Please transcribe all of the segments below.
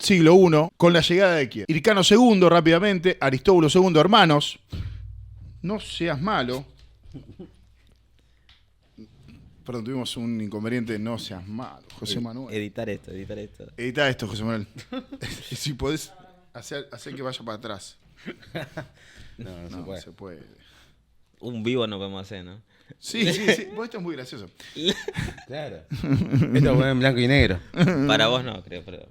siglo I, con la llegada de quién? Hircano II, rápidamente, Aristóbulo II, hermanos. No seas malo. Perdón, tuvimos un inconveniente. No seas malo, José Manuel. Editar esto. Edita esto, José Manuel. Si podés hacer que vaya para atrás. No se puede. Un vivo no podemos hacer, ¿no? Sí. Vos esto es muy gracioso. Claro. Esto lo ponen en blanco y negro. Para vos no, creo, pero...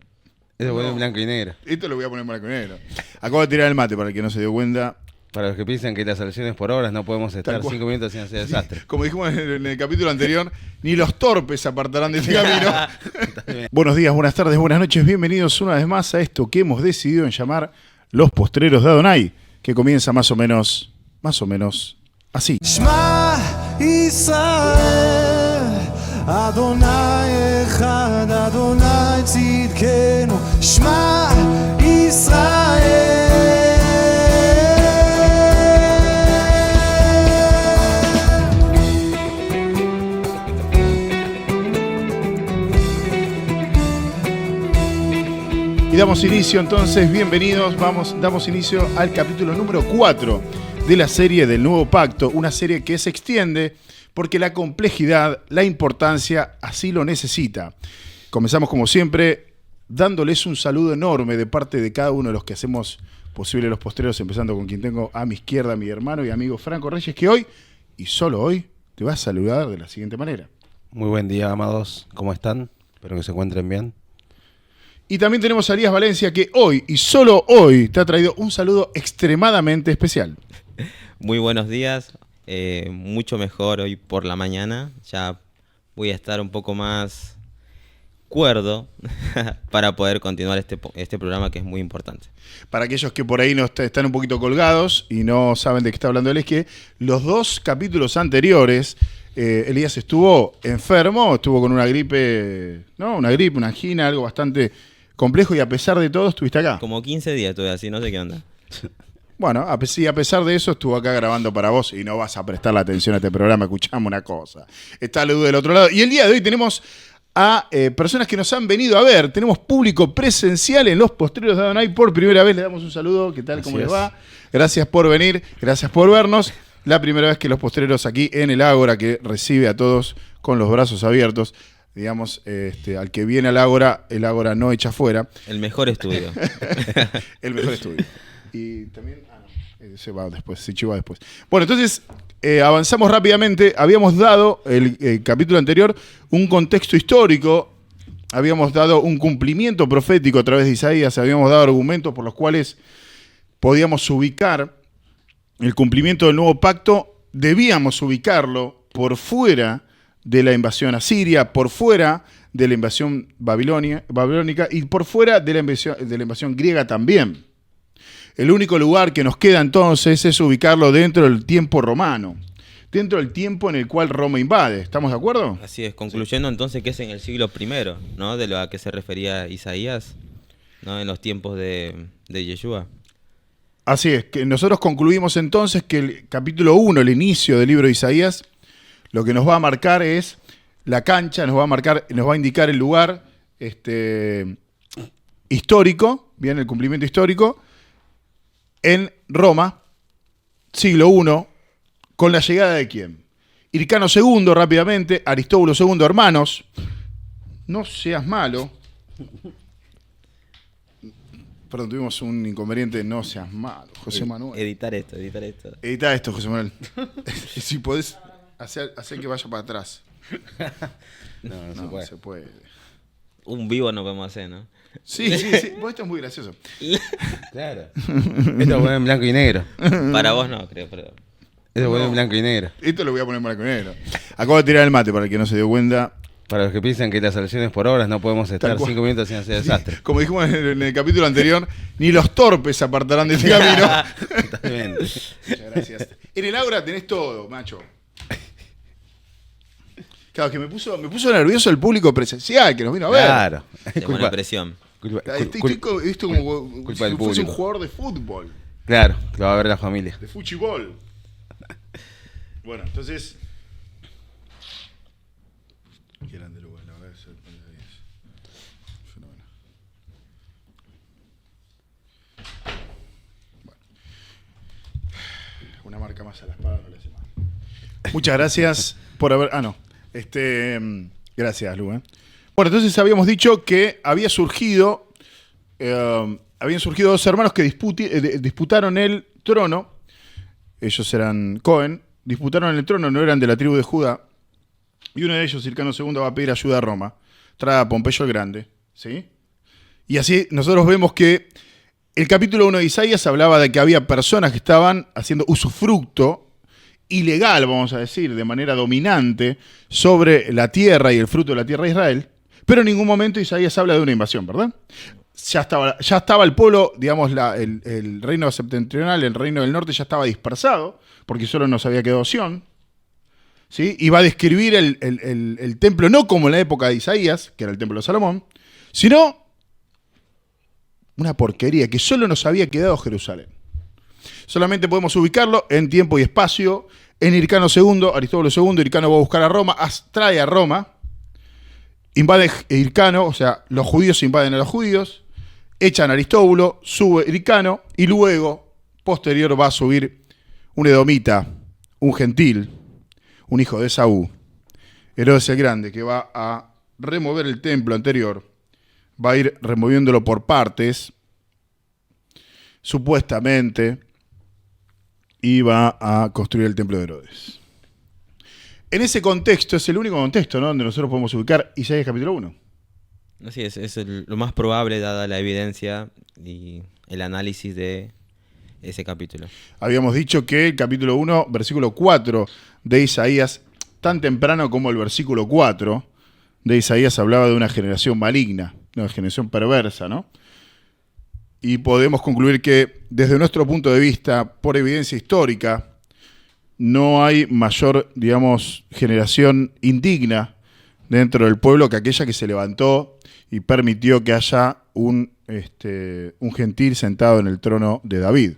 Esto lo ponen en blanco y negro. Esto lo voy a poner en blanco y negro. Acabo de tirar el mate para el que no se dio cuenta. Para los que piensan que las elecciones por horas no podemos estar 5 minutos sin hacer desastre. Como dijimos en el capítulo anterior, ni los torpes se apartarán de este camino. Buenos días, buenas tardes, buenas noches. Bienvenidos una vez más a esto que hemos decidido en llamar Los Postreros de Adonai, que comienza más o menos así. Shema Israel, Adonai Echad, Adonai Tzidkenu. Shema Israel. Y damos inicio entonces, bienvenidos, damos inicio al capítulo número 4 de la serie del Nuevo Pacto, una serie que se extiende porque la complejidad, la importancia así lo necesita. Comenzamos como siempre dándoles un saludo enorme de parte de cada uno de los que hacemos posible Los Postreros, empezando con quien tengo a mi izquierda, mi hermano y amigo Franco Reyes, que hoy, y solo hoy, te va a saludar de la siguiente manera. Muy buen día, amados. ¿Cómo están? Espero que se encuentren bien. Y también tenemos a Elías Valencia, que hoy, y solo hoy, te ha traído un saludo extremadamente especial. Muy buenos días, mucho mejor hoy por la mañana. Ya voy a estar un poco más cuerdo para poder continuar este programa que es muy importante. Para aquellos que por ahí no están un poquito colgados y no saben de qué está hablando él, es que los dos capítulos anteriores, Elías estuvo enfermo, estuvo con una gripe, ¿no? Una angina, algo bastante complejo, y a pesar de todo estuviste acá. Como 15 días estuve así, no sé qué onda. Bueno, a pesar de eso estuvo acá grabando para vos y no vas a prestar la atención a este programa. Escuchame una cosa. Está Ledu del otro lado. Y el día de hoy tenemos a personas que nos han venido a ver. Tenemos público presencial en Los Postreros de Adonai por primera vez. Le damos un saludo. ¿Qué tal? ¿Cómo les va? Gracias por venir. Gracias por vernos. La primera vez que Los Postreros aquí en el Ágora, que recibe a todos con los brazos abiertos. Digamos, al que viene al Ágora, el Ágora no echa fuera. El mejor estudio. El mejor estudio. Y también, se va después, se chiva después. Bueno, entonces, avanzamos rápidamente. Habíamos dado, el capítulo anterior, un contexto histórico. Habíamos dado un cumplimiento profético a través de Isaías. Habíamos dado argumentos por los cuales podíamos ubicar el cumplimiento del nuevo pacto. Debíamos ubicarlo por fuera de la invasión asiria, por fuera de la invasión babilónica y por fuera de la invasión griega también. El único lugar que nos queda entonces es ubicarlo dentro del tiempo romano, dentro del tiempo en el cual Roma invade. ¿Estamos de acuerdo? Así es, concluyendo entonces que es en el siglo I, ¿no? De lo a que se refería Isaías, ¿no? En los tiempos de Yeshua. Así es, que nosotros concluimos entonces que el capítulo 1, el inicio del libro de Isaías, lo que nos va a marcar es la cancha, nos va a indicar el lugar histórico, bien, el cumplimiento histórico, en Roma, siglo I, con la llegada de quién? Hircano II, rápidamente, Aristóbulo II, hermanos. No seas malo. Perdón, tuvimos un inconveniente. No seas malo, José Manuel. Editar esto. Edita esto, José Manuel. Si podés hacer que vaya para atrás. No se puede. Un vivo no podemos hacer, ¿no? Sí. Vos esto es muy gracioso. Claro. Esto lo ponen en blanco y negro. Para vos no, creo, pero... Esto lo ponen en blanco y negro. Esto lo voy a poner en blanco y negro. Acabo de tirar el mate para el que no se dio cuenta. Para los que piensan que las elecciones por horas no podemos estar 5 minutos sin hacer desastre. Como dijimos en el capítulo anterior, ni los torpes se apartarán de este camino. Totalmente. Muchas gracias. En el Ágora tenés todo, macho. Claro, que me puso nervioso el público presencial que nos vino a ver. Claro. Tengo una presión. Estoy como culpa si del fuese un público. jugador de fútbol, Claro, lo va a ver la familia. de fuchibol. Bueno, entonces... Qué grande lugar, la verdad, fenómeno. marca más a la espada, no le hace mal. Muchas gracias por haber... Ah, no. Gracias, Lu. Bueno, entonces habíamos dicho que habían surgido dos hermanos que disputaron el trono. Ellos eran Cohen. Disputaron el trono, no eran de la tribu de Judá. Y uno de ellos, Hircano II, va a pedir ayuda a Roma. Trae a Pompeyo el Grande. ¿Sí? Y así nosotros vemos que el capítulo 1 de Isaías hablaba de que había personas que estaban haciendo usufructo ilegal, vamos a decir, de manera dominante sobre la tierra y el fruto de la tierra de Israel, pero en ningún momento Isaías habla de una invasión, ¿verdad? Ya estaba el pueblo, digamos, el reino septentrional, el reino del norte ya estaba dispersado, porque solo nos había quedado Sión, ¿sí? Y va a describir el templo no como en la época de Isaías, que era el templo de Salomón, sino una porquería, que solo nos había quedado Jerusalén. Solamente podemos ubicarlo en tiempo y espacio. En Hircano II, Aristóbulo II, Hircano va a buscar a Roma, trae a Roma, invade Hircano, o sea, los judíos invaden a los judíos, echan a Aristóbulo, sube Hircano, y luego, posterior, va a subir un edomita, un gentil, un hijo de Esaú, Herodes el Grande, que va a remover el templo anterior, va a ir removiéndolo por partes, supuestamente, y va a construir el templo de Herodes. En ese contexto, es el único contexto, ¿no?, donde nosotros podemos ubicar Isaías capítulo 1. Así es lo más probable dada la evidencia y el análisis de ese capítulo. Habíamos dicho que el capítulo 1, versículo 4 de Isaías, tan temprano como el versículo 4 de Isaías, hablaba de una generación maligna, una generación perversa, ¿no? Y podemos concluir que, desde nuestro punto de vista, por evidencia histórica, no hay mayor, digamos, generación indigna dentro del pueblo que aquella que se levantó y permitió que haya un gentil sentado en el trono de David,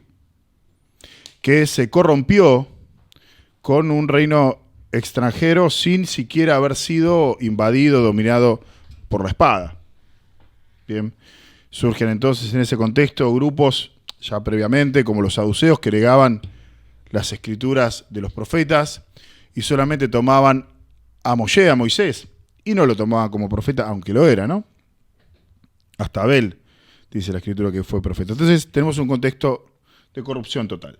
que se corrompió con un reino extranjero sin siquiera haber sido invadido, dominado por la espada. Bien. Surgen entonces en ese contexto grupos ya previamente, como los saduceos, que negaban las escrituras de los profetas y solamente tomaban a Moshe, a Moisés, y no lo tomaban como profeta, aunque lo era, ¿no? Hasta Abel, dice la escritura, que fue profeta. Entonces tenemos un contexto de corrupción total.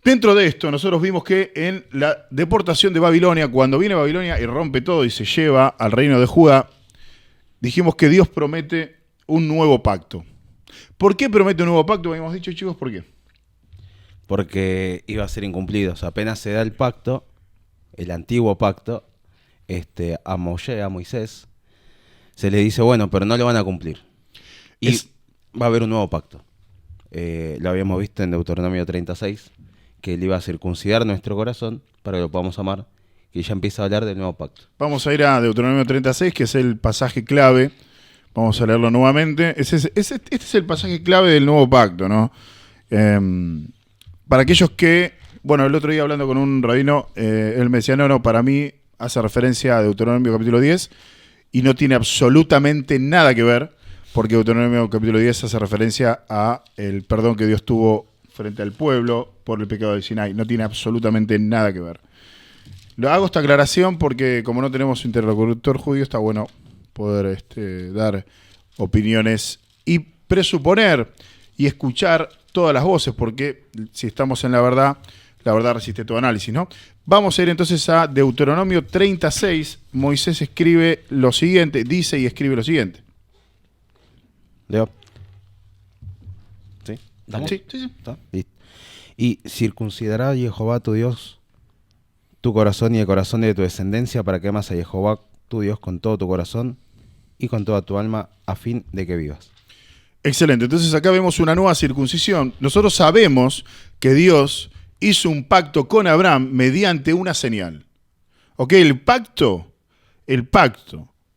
Dentro de esto, nosotros vimos que en la deportación de Babilonia, cuando viene Babilonia y rompe todo y se lleva al reino de Judá, dijimos que Dios promete un nuevo pacto. ¿Por qué promete un nuevo pacto? Habíamos dicho, chicos, ¿por qué? Porque iba a ser incumplido. O sea, apenas se da el pacto, el antiguo pacto, a Moshe, a Moisés, se le dice, bueno, pero no lo van a cumplir. Y va a haber un nuevo pacto. Lo habíamos visto en Deuteronomio 36, que él iba a circuncidar nuestro corazón para que lo podamos amar, y ya empieza a hablar del nuevo pacto. Vamos a ir a Deuteronomio 36, que es el pasaje clave. Vamos a leerlo nuevamente. Este es el pasaje clave del nuevo pacto, ¿no? Para aquellos que, bueno, el otro día hablando con un rabino, él me decía, no, para mí hace referencia a Deuteronomio capítulo 10 y no tiene absolutamente nada que ver, porque Deuteronomio capítulo 10 hace referencia a el perdón que Dios tuvo frente al pueblo por el pecado de Sinai. No tiene absolutamente nada que ver. Lo hago esta aclaración porque como no tenemos interlocutor judío, está bueno poder dar opiniones y presuponer y escuchar todas las voces, porque si estamos en la verdad resiste todo análisis, ¿no? Vamos a ir entonces a Deuteronomio 36. Moisés escribe lo siguiente, dice y escribe lo siguiente. Leo. ¿Sí? Sí. ¿Está? Listo. Y circuncidará Jehová tu Dios tu corazón y el corazón de tu descendencia para que amas a Jehová tu Dios con todo tu corazón y con toda tu alma, a fin de que vivas. Excelente, entonces acá vemos una nueva circuncisión. Nosotros sabemos que Dios hizo un pacto con Abraham mediante una señal. ¿Ok? El pacto,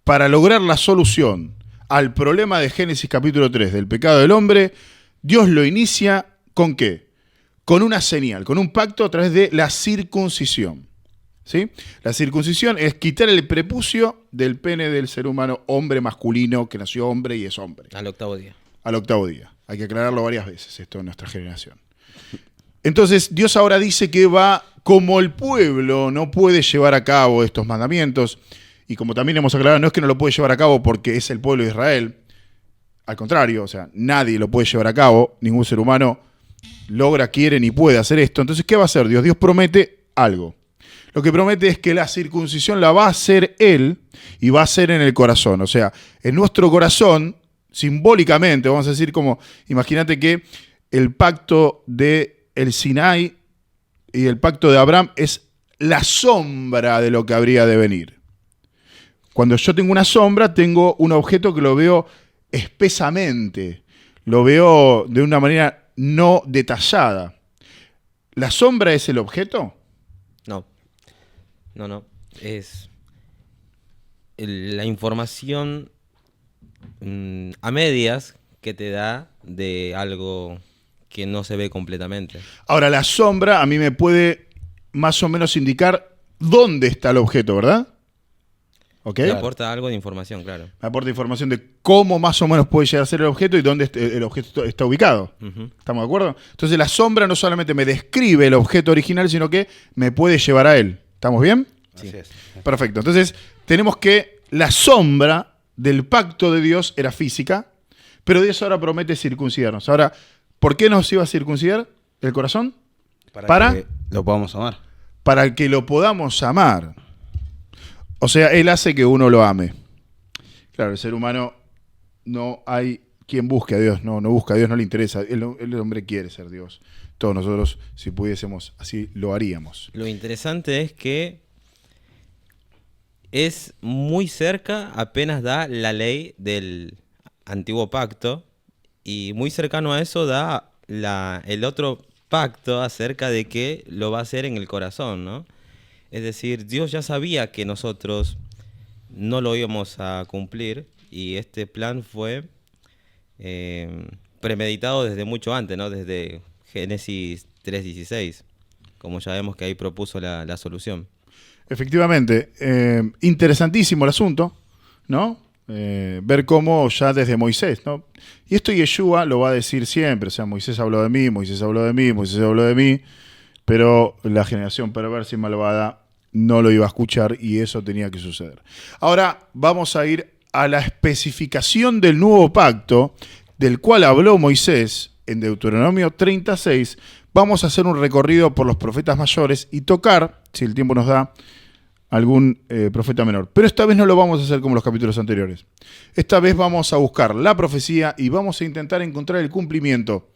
para lograr la solución al problema de Génesis capítulo 3 del pecado del hombre, Dios lo inicia ¿con qué? Con una señal, con un pacto a través de la circuncisión. ¿Sí? La circuncisión es quitar el prepucio del pene del ser humano, hombre masculino, que nació hombre y es hombre. Al octavo día. Al octavo día. Hay que aclararlo varias veces esto en nuestra generación. Entonces Dios ahora dice que va, como el pueblo no puede llevar a cabo estos mandamientos, y como también hemos aclarado, no es que no lo puede llevar a cabo porque es el pueblo de Israel, al contrario, o sea, nadie lo puede llevar a cabo, ningún ser humano logra, quiere ni puede hacer esto. Entonces, ¿qué va a hacer Dios? Dios promete algo. Lo que promete es que la circuncisión la va a hacer Él y va a ser en el corazón. O sea, en nuestro corazón, simbólicamente, vamos a decir como, imagínate que el pacto de el Sinai y el pacto de Abraham es la sombra de lo que habría de venir. Cuando yo tengo una sombra, tengo un objeto que lo veo espesamente, lo veo de una manera no detallada. ¿La sombra es el objeto? No. Es la información a medias que te da de algo que no se ve completamente. Ahora, la sombra a mí me puede más o menos indicar dónde está el objeto, ¿verdad? ¿Ok? Te aporta algo de información, claro. Me aporta información de cómo más o menos puede llegar a ser el objeto y dónde el objeto está ubicado. Ujú. ¿Estamos de acuerdo? Entonces la sombra no solamente me describe el objeto original, sino que me puede llevar a él. ¿Estamos bien? Sí. Así es. Perfecto. Entonces tenemos que la sombra del pacto de Dios era física, pero Dios ahora promete circuncidarnos. Ahora, ¿por qué nos iba a circuncidar el corazón? ¿Para? Que lo podamos amar. Para que lo podamos amar. O sea, Él hace que uno lo ame. Claro, el ser humano no hay quien busque a Dios, no busca a Dios, no le interesa. El hombre quiere ser Dios. Todos nosotros, si pudiésemos, así lo haríamos. Lo interesante es que es muy cerca, apenas da la ley del antiguo pacto, y muy cercano a eso da el otro pacto acerca de que lo va a hacer en el corazón, ¿no? Es decir, Dios ya sabía que nosotros no lo íbamos a cumplir, y este plan fue premeditado desde mucho antes, ¿no? Desde Génesis 3:16, como ya vemos que ahí propuso la solución. Efectivamente, interesantísimo el asunto, ¿no? Ver cómo ya desde Moisés, ¿no? Y esto Yeshua lo va a decir siempre, o sea, Moisés habló de mí, Moisés habló de mí, Moisés habló de mí, pero la generación perversa y malvada no lo iba a escuchar y eso tenía que suceder. Ahora vamos a ir a la especificación del nuevo pacto del cual habló Moisés en Deuteronomio 36. Vamos a hacer un recorrido por los profetas mayores y tocar, si el tiempo nos da, algún profeta menor. Pero esta vez no lo vamos a hacer como los capítulos anteriores. Esta vez vamos a buscar la profecía y vamos a intentar encontrar el cumplimiento.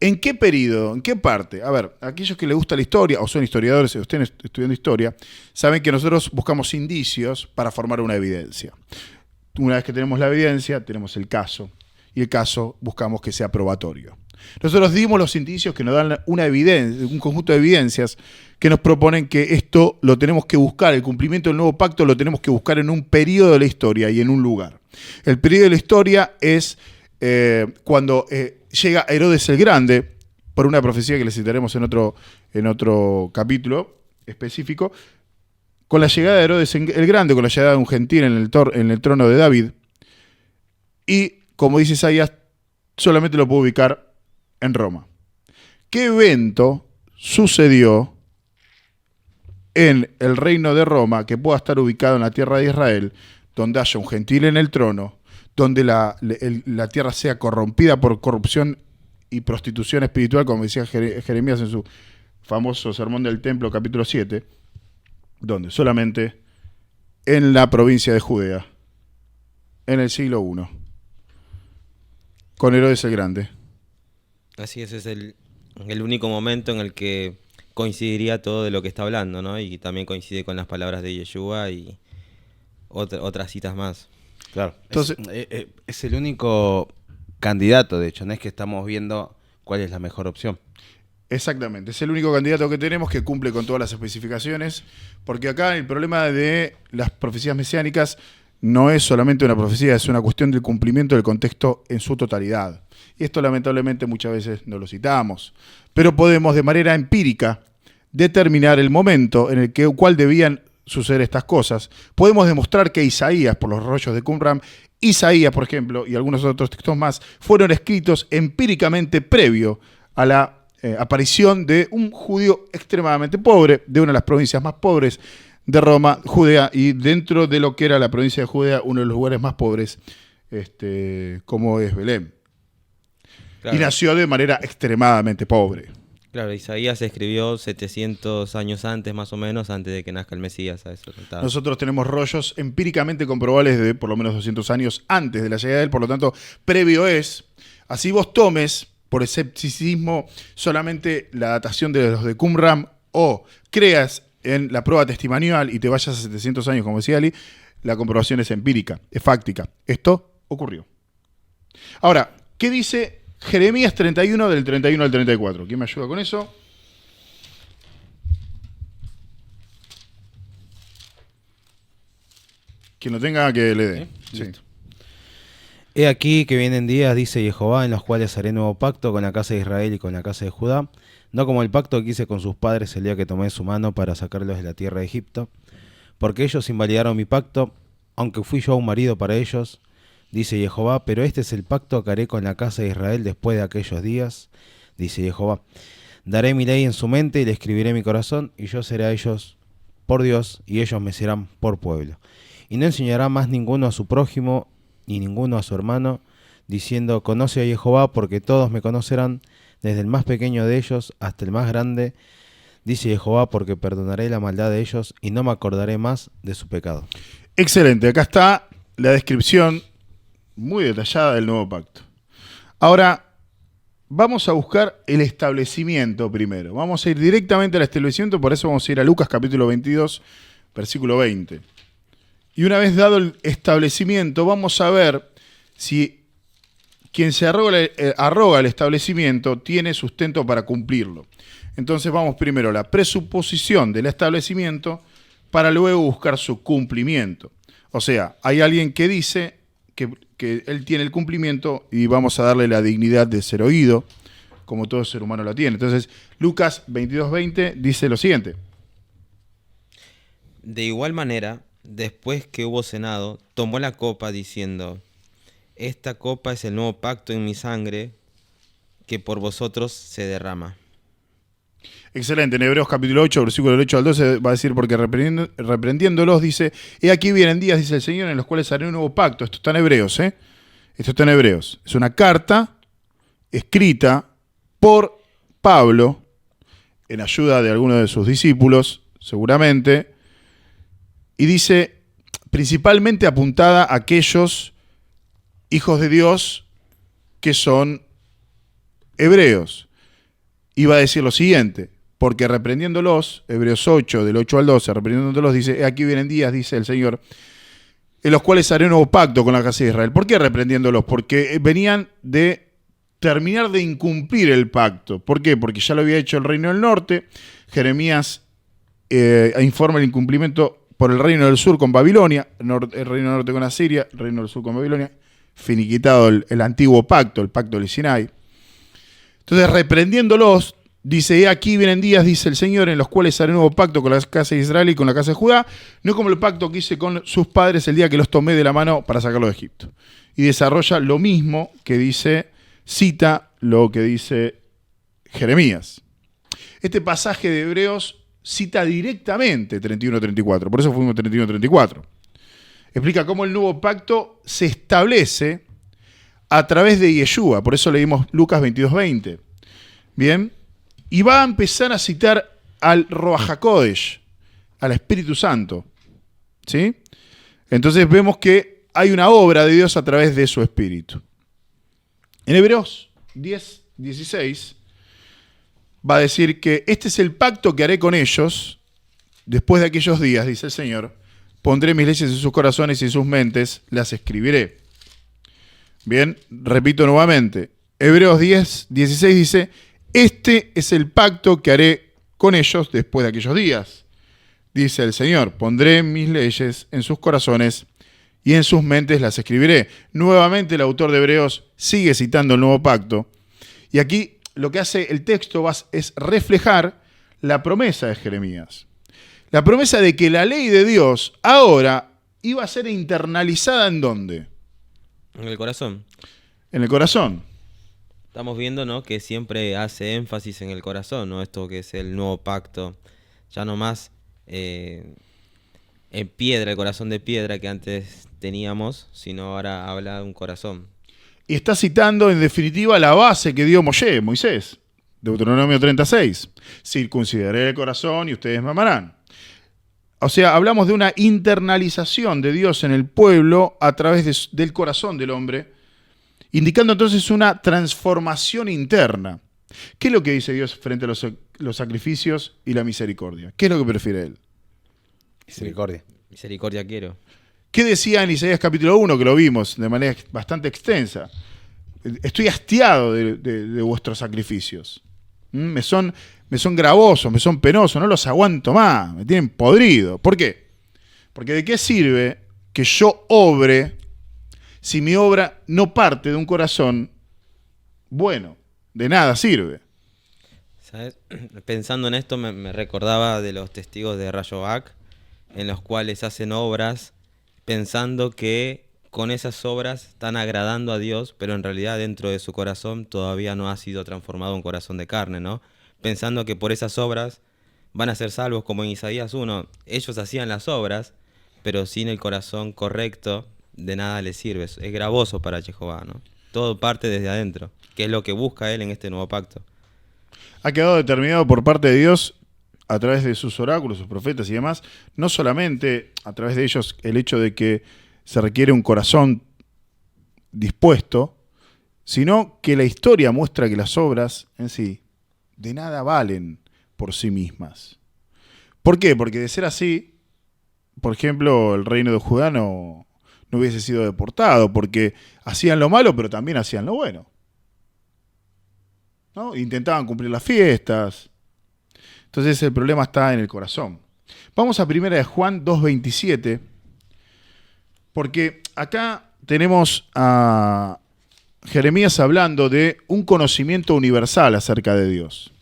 ¿En qué periodo? ¿En qué parte? A ver, aquellos que les gusta la historia, o son historiadores, o estén estudiando historia, saben que nosotros buscamos indicios para formar una evidencia. Una vez que tenemos la evidencia, tenemos el caso. Y el caso buscamos que sea probatorio. Nosotros dimos los indicios que nos dan una evidencia, un conjunto de evidencias que nos proponen que esto lo tenemos que buscar, el cumplimiento del nuevo pacto lo tenemos que buscar en un periodo de la historia y en un lugar. El periodo de la historia es cuando llega Herodes el Grande, por una profecía que le citaremos en otro capítulo específico, con la llegada de Herodes el Grande, con la llegada de un gentil en el trono de David, y como dice Isaías, solamente lo puedo ubicar en Roma. ¿Qué evento sucedió en el reino de Roma que pueda estar ubicado en la tierra de Israel, donde haya un gentil en el trono, donde la tierra sea corrompida por corrupción y prostitución espiritual, como decía Jeremías en su famoso Sermón del Templo, capítulo 7, donde solamente en la provincia de Judea, en el siglo I, con Herodes el Grande? Así es el único momento en el que coincidiría todo de lo que está hablando, ¿no? Y también coincide con las palabras de Yeshua y otras citas más. Claro. Entonces, Es el único candidato, de hecho, no es que estamos viendo cuál es la mejor opción. Exactamente, es el único candidato que tenemos que cumple con todas las especificaciones, porque acá el problema de las profecías mesiánicas no es solamente una profecía, es una cuestión del cumplimiento del contexto en su totalidad. Y esto lamentablemente muchas veces no lo citamos, pero podemos de manera empírica determinar el momento en el cual debían suceder estas cosas. Podemos demostrar que Isaías, por los rollos de Qumran, Isaías, por ejemplo, y algunos otros textos más, fueron escritos empíricamente previo a la aparición de un judío extremadamente pobre, de una de las provincias más pobres de Roma, Judea, y dentro de lo que era la provincia de Judea, uno de los lugares más pobres, como es Belén. Claro. Y nació de manera extremadamente pobre. Claro, Isaías escribió 700 años antes, más o menos, antes de que nazca el Mesías. A eso contaba. Nosotros tenemos rollos empíricamente comprobables de por lo menos 200 años antes de la llegada de él, por lo tanto, previo es. Así vos tomes, por escepticismo, solamente la datación de los de Qumran o creas en la prueba testimonial y te vayas a 700 años, como decía Ali, la comprobación es empírica, es fáctica. Esto ocurrió. Ahora, ¿qué dice Jeremías 31 del 31 al 34? ¿Quién me ayuda con eso? Quien lo tenga, que le dé. Sí. He aquí que vienen días, dice Jehová, en los cuales haré nuevo pacto con la casa de Israel y con la casa de Judá, no como el pacto que hice con sus padres el día que tomé su mano para sacarlos de la tierra de Egipto, porque ellos invalidaron mi pacto, aunque fui yo un marido para ellos, dice Jehová, pero este es el pacto que haré con la casa de Israel después de aquellos días, dice Jehová. Daré mi ley en su mente y le escribiré en mi corazón, y yo seré a ellos por Dios, y ellos me serán por pueblo. Y no enseñará más ninguno a su prójimo, ni ninguno a su hermano, diciendo, conoce a Jehová, porque todos me conocerán, desde el más pequeño de ellos hasta el más grande, dice Jehová, porque perdonaré la maldad de ellos, y no me acordaré más de su pecado. Excelente, acá está la descripción muy detallada del nuevo pacto. Ahora, vamos a buscar el establecimiento primero. Vamos a ir directamente al establecimiento, por eso vamos a ir a Lucas capítulo 22, versículo 20. Y una vez dado el establecimiento, vamos a ver si quien se arroga el establecimiento tiene sustento para cumplirlo. Entonces vamos primero a la presuposición del establecimiento para luego buscar su cumplimiento. O sea, hay alguien que dice que él tiene el cumplimiento y vamos a darle la dignidad de ser oído, como todo ser humano la tiene. Entonces, Lucas 22:20 dice lo siguiente. De igual manera, después que hubo cenado, tomó la copa diciendo, esta copa es el nuevo pacto en mi sangre que por vosotros se derrama. Excelente, en Hebreos capítulo 8, versículo del 8 al 12 va a decir, porque reprendiéndolos dice, he aquí vienen días, dice el Señor, en los cuales haré un nuevo pacto. Esto está en Hebreos, ¿eh? Esto está en Hebreos. Es una carta escrita por Pablo, en ayuda de alguno de sus discípulos, seguramente, y dice, principalmente apuntada a aquellos hijos de Dios que son hebreos. Iba a decir lo siguiente, porque reprendiéndolos, Hebreos 8, del 8 al 12, reprendiéndolos, dice, aquí vienen días, dice el Señor, en los cuales haré un nuevo pacto con la casa de Israel. ¿Por qué reprendiéndolos? Porque venían de terminar de incumplir el pacto. ¿Por qué? Porque ya lo había hecho el reino del norte. Jeremías informa el incumplimiento por el reino del sur con Babilonia, el reino del norte con Asiria, el reino del sur con Babilonia, finiquitado el antiguo pacto, el pacto del Sinai. Entonces, reprendiéndolos, dice, he aquí vienen días, dice el Señor, en los cuales haré un nuevo pacto con la casa de Israel y con la casa de Judá, no como el pacto que hice con sus padres el día que los tomé de la mano para sacarlos de Egipto. Y desarrolla lo mismo que dice, cita lo que dice Jeremías. Este pasaje de Hebreos cita directamente 31-34, por eso fuimos 31-34. Explica cómo el nuevo pacto se establece a través de Yeshua, por eso leímos Lucas 22:20. Bien, y va a empezar a citar al Ruach HaKodesh, al Espíritu Santo. ¿Sí? Entonces vemos que hay una obra de Dios a través de su Espíritu. En Hebreos 10:16 va a decir que este es el pacto que haré con ellos después de aquellos días, dice el Señor. Pondré mis leyes en sus corazones y en sus mentes las escribiré. Bien, repito nuevamente. Hebreos 10:16 dice, este es el pacto que haré con ellos después de aquellos días. Dice el Señor, pondré mis leyes en sus corazones y en sus mentes las escribiré. Nuevamente el autor de Hebreos sigue citando el nuevo pacto. Y aquí lo que hace el texto es reflejar la promesa de Jeremías. La promesa de que la ley de Dios ahora iba a ser internalizada ¿en dónde? En el corazón. En el corazón. Estamos viendo, ¿no?, que siempre hace énfasis en el corazón, ¿no? Esto que es el nuevo pacto. Ya no más en piedra, el corazón de piedra que antes teníamos, sino ahora habla de un corazón. Y está citando en definitiva la base que dio Moisés, Deuteronomio 36. Circuncidaré el corazón y ustedes me amarán. O sea, hablamos de una internalización de Dios en el pueblo a través del corazón del hombre, indicando entonces una transformación interna. ¿Qué es lo que dice Dios frente a los sacrificios y la misericordia? ¿Qué es lo que prefiere Él? Misericordia. Misericordia quiero. ¿Qué decía en Isaías capítulo 1, que lo vimos de manera bastante extensa? Estoy hastiado de vuestros sacrificios. Me son gravosos, me son penosos, no los aguanto más, me tienen podrido. ¿Por qué? Porque ¿de qué sirve que yo obre si mi obra no parte de un corazón bueno? De nada sirve. ¿Sabes? Pensando en esto me recordaba de los testigos de Rayovac, en los cuales hacen obras pensando que con esas obras están agradando a Dios, pero en realidad dentro de su corazón todavía no ha sido transformado un corazón de carne, ¿no? Pensando que por esas obras van a ser salvos, como en Isaías 1. Ellos hacían las obras, pero sin el corazón correcto, de nada les sirve. Es gravoso para Jehová, ¿no? Todo parte desde adentro, que es lo que busca Él en este nuevo pacto. Ha quedado determinado por parte de Dios a través de sus oráculos, sus profetas y demás, no solamente a través de ellos el hecho de que se requiere un corazón dispuesto, sino que la historia muestra que las obras en sí de nada valen por sí mismas. ¿Por qué? Porque de ser así, por ejemplo, el reino de Judá no hubiese sido deportado, porque hacían lo malo, pero también hacían lo bueno, ¿no? Intentaban cumplir las fiestas. Entonces el problema está en el corazón. Vamos a 1 de Juan 2:27, porque acá tenemos a Jeremías hablando de un conocimiento universal acerca de Dios.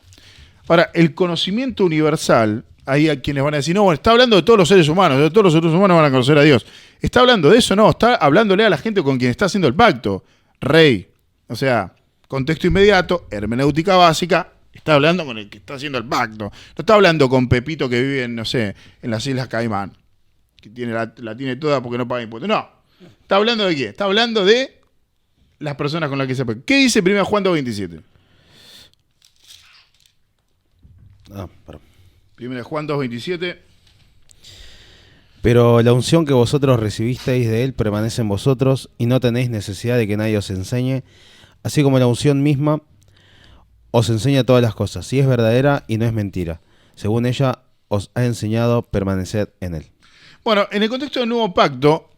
Ahora, el conocimiento universal, hay a quienes van a decir, no, bueno, está hablando de todos los seres humanos, de todos los seres humanos van a conocer a Dios. ¿Está hablando de eso? No, está hablándole a la gente con quien está haciendo el pacto. Rey, o sea, contexto inmediato, hermenéutica básica, está hablando con el que está haciendo el pacto. No está hablando con Pepito que vive, no sé, en las Islas Caimán, que tiene la tiene toda porque no paga impuestos. No, ¿está hablando de quién? Está hablando de las personas con las que se pacta. ¿Qué dice 1 Juan 2:27? Perdón. 1 Juan 2:27. Pero la unción que vosotros recibisteis de él permanece en vosotros y no tenéis necesidad de que nadie os enseñe, así como la unción misma os enseña todas las cosas, si es verdadera y no es mentira. Según ella os ha enseñado, permaneced en él. Bueno, en el contexto del nuevo pacto,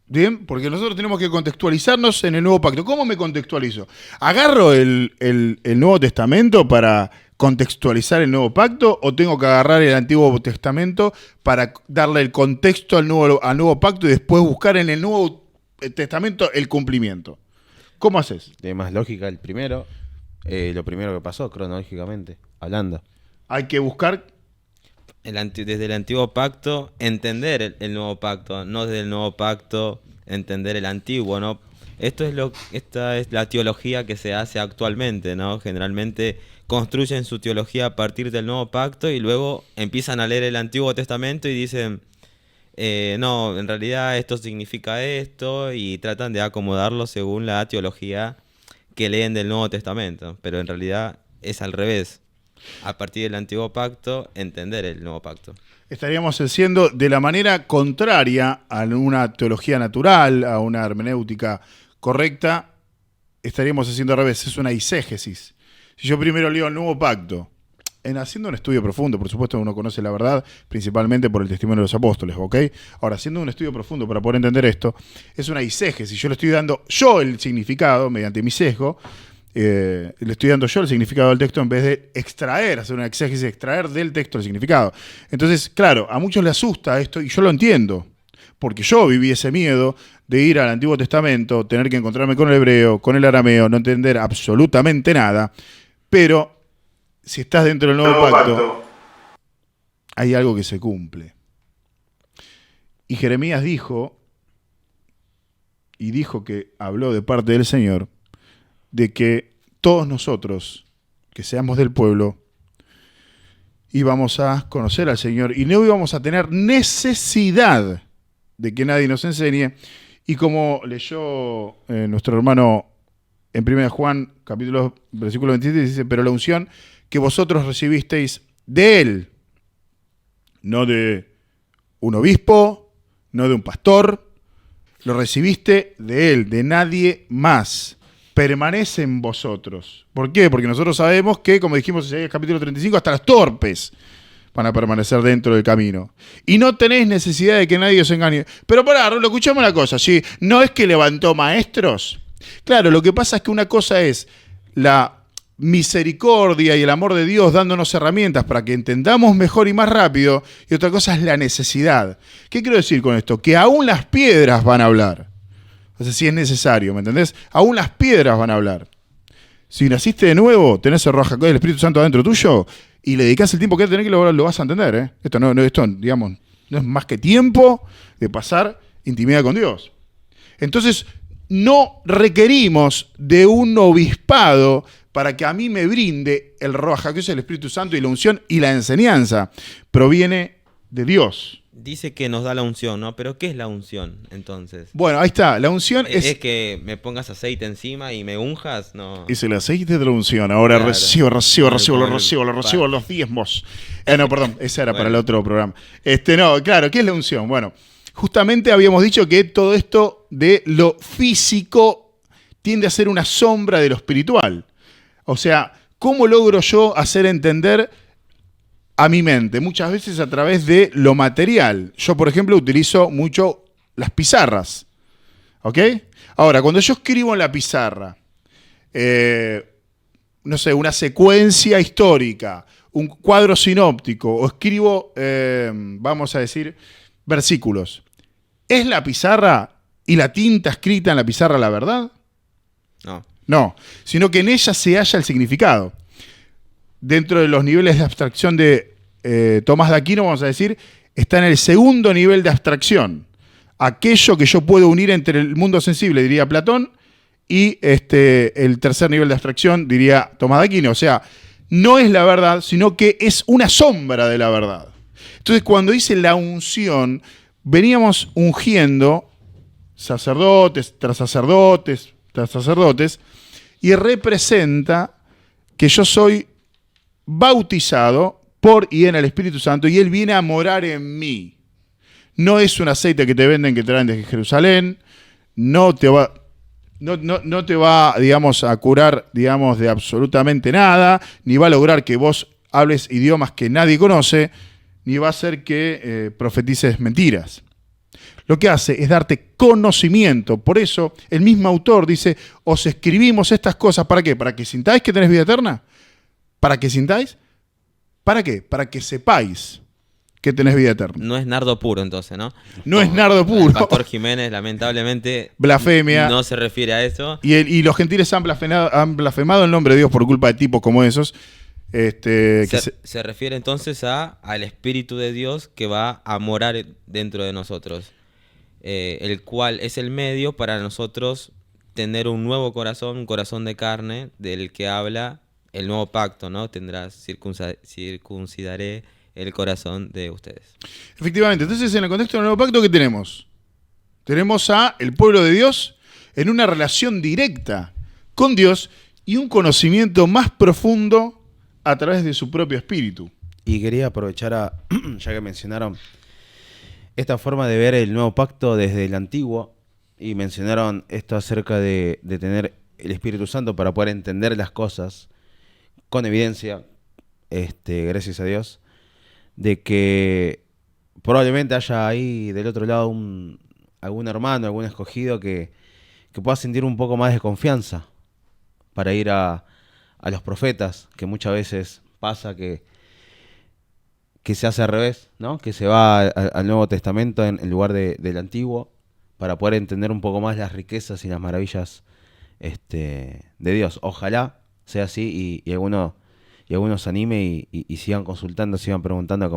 bien, porque nosotros tenemos que contextualizarnos en el nuevo pacto. ¿Cómo me contextualizo? ¿Agarro el Nuevo Testamento para contextualizar el nuevo pacto o tengo que agarrar el Antiguo Testamento para darle el contexto al nuevo pacto y después buscar en el Nuevo Testamento el cumplimiento? ¿Cómo haces? Tiene más lógica el primero, lo primero que pasó, cronológicamente, hablando. Hay que buscar... Desde el antiguo pacto, entender el nuevo pacto, no desde el nuevo pacto entender el antiguo, ¿no? Esta es la teología que se hace actualmente, ¿no? Generalmente construyen su teología a partir del nuevo pacto y luego empiezan a leer el Antiguo Testamento y dicen, no, en realidad esto significa esto, y tratan de acomodarlo según la teología que leen del Nuevo Testamento, pero en realidad es al revés. A partir del Antiguo Pacto, entender el Nuevo Pacto. Estaríamos haciendo de la manera contraria a una teología natural, a una hermenéutica correcta, estaríamos haciendo al revés, es una eisegesis. Si yo primero leo el Nuevo Pacto, haciendo un estudio profundo, por supuesto uno conoce la verdad, principalmente por el testimonio de los apóstoles, ¿ok? Ahora, haciendo un estudio profundo para poder entender esto, es una eisegesis, yo le estoy dando yo el significado mediante mi sesgo, le estoy dando yo el significado del texto en vez de extraer, hacer una exégesis, extraer del texto el significado. Entonces, claro, a muchos les asusta esto y yo lo entiendo, porque yo viví ese miedo de ir al Antiguo Testamento, tener que encontrarme con el hebreo, con el arameo, no entender absolutamente nada, pero si estás dentro del nuevo pacto, hay algo que se cumple. Y Jeremías dijo que habló de parte del Señor, de que todos nosotros que seamos del pueblo íbamos a conocer al Señor y no íbamos a tener necesidad de que nadie nos enseñe. Y como leyó nuestro hermano en 1 Juan, capítulo, versículo 27, dice, pero la unción que vosotros recibisteis de Él, no de un obispo, no de un pastor, lo recibiste de Él, de nadie más. Permanece en vosotros. ¿Por qué? Porque nosotros sabemos que, como dijimos en Isaías capítulo 35, hasta los torpes van a permanecer dentro del camino. Y no tenéis necesidad de que nadie os engañe. Pero pará, Rulo, escuchame una cosa, ¿sí? ¿No es que levantó maestros? Claro, lo que pasa es que una cosa es la misericordia y el amor de Dios dándonos herramientas para que entendamos mejor y más rápido, y otra cosa es la necesidad. ¿Qué quiero decir con esto? Que aún las piedras van a hablar. O sea, si es necesario, ¿me entendés? Aún las piedras van a hablar. Si naciste de nuevo, tenés el Ruach HaKodesh, el Espíritu Santo adentro tuyo, y le dedicás el tiempo que tenés que lo vas a entender, ¿eh? Esto, digamos, no es más que tiempo de pasar intimidad con Dios. Entonces, no requerimos de un obispado para que a mí me brinde el Ruach HaKodesh, el Espíritu Santo y la unción y la enseñanza. Proviene de Dios. Dice que nos da la unción, ¿no? Pero ¿qué es la unción, entonces? Bueno, ahí está. La unción ¿Es que me pongas aceite encima y me unjas? No. Es el aceite de la unción. Ahora Claro. recibo Vale. los diezmos. No, perdón, esa era Bueno. para el otro programa. No, claro, ¿qué es la unción? Bueno, justamente habíamos dicho que todo esto de lo físico tiende a ser una sombra de lo espiritual. O sea, ¿cómo logro yo hacer entender a mi mente? Muchas veces a través de lo material. Yo, por ejemplo, utilizo mucho las pizarras. ¿Ok? Ahora, cuando yo escribo en la pizarra, no sé, una secuencia histórica, un cuadro sinóptico, o escribo, vamos a decir, versículos, ¿es la pizarra y la tinta escrita en la pizarra la verdad? No. No, sino que en ella se halla el significado. Dentro de los niveles de abstracción de Tomás de Aquino, vamos a decir, está en el segundo nivel de abstracción. Aquello que yo puedo unir entre el mundo sensible, diría Platón, y el tercer nivel de abstracción, diría Tomás de Aquino. O sea, no es la verdad, sino que es una sombra de la verdad. Entonces, cuando dice la unción, veníamos ungiendo sacerdotes tras sacerdotes tras sacerdotes, y representa que yo soy bautizado por y en el Espíritu Santo, y Él viene a morar en mí. No es un aceite que te venden, que traen desde Jerusalén, no te va, digamos, a curar, digamos, de absolutamente nada, ni va a lograr que vos hables idiomas que nadie conoce, ni va a hacer que profetices mentiras. Lo que hace es darte conocimiento. Por eso el mismo autor dice, os escribimos estas cosas, ¿para qué? ¿Para que sintáis que tenés vida eterna? ¿Para que sintáis? ¿Para qué? Para que sepáis que tenés vida eterna. No es nardo puro, entonces, ¿no? No es nardo El puro. pastor Jiménez, lamentablemente, Blasfemia. no se refiere a eso. Y los gentiles han blasfemado el nombre de Dios por culpa de tipos como esos. Se refiere entonces al Espíritu de Dios que va a morar dentro de nosotros. El cual es el medio para nosotros tener un nuevo corazón, un corazón de carne, del que habla el nuevo pacto, ¿no? Circuncidaré el corazón de ustedes. Efectivamente, entonces en el contexto del nuevo pacto, ¿qué tenemos? Tenemos a el pueblo de Dios en una relación directa con Dios y un conocimiento más profundo a través de su propio espíritu. Y quería aprovechar ya que mencionaron esta forma de ver el nuevo pacto desde el antiguo, y mencionaron esto acerca de tener el Espíritu Santo para poder entender las cosas con evidencia, gracias a Dios, de que probablemente haya ahí del otro lado algún hermano, algún escogido que pueda sentir un poco más de confianza para ir a los profetas, que muchas veces pasa que se hace al revés, ¿no? Que se va al Nuevo Testamento en lugar del Antiguo, para poder entender un poco más las riquezas y las maravillas de Dios. Ojalá sea así y algunos se anime y sigan consultando, sigan preguntando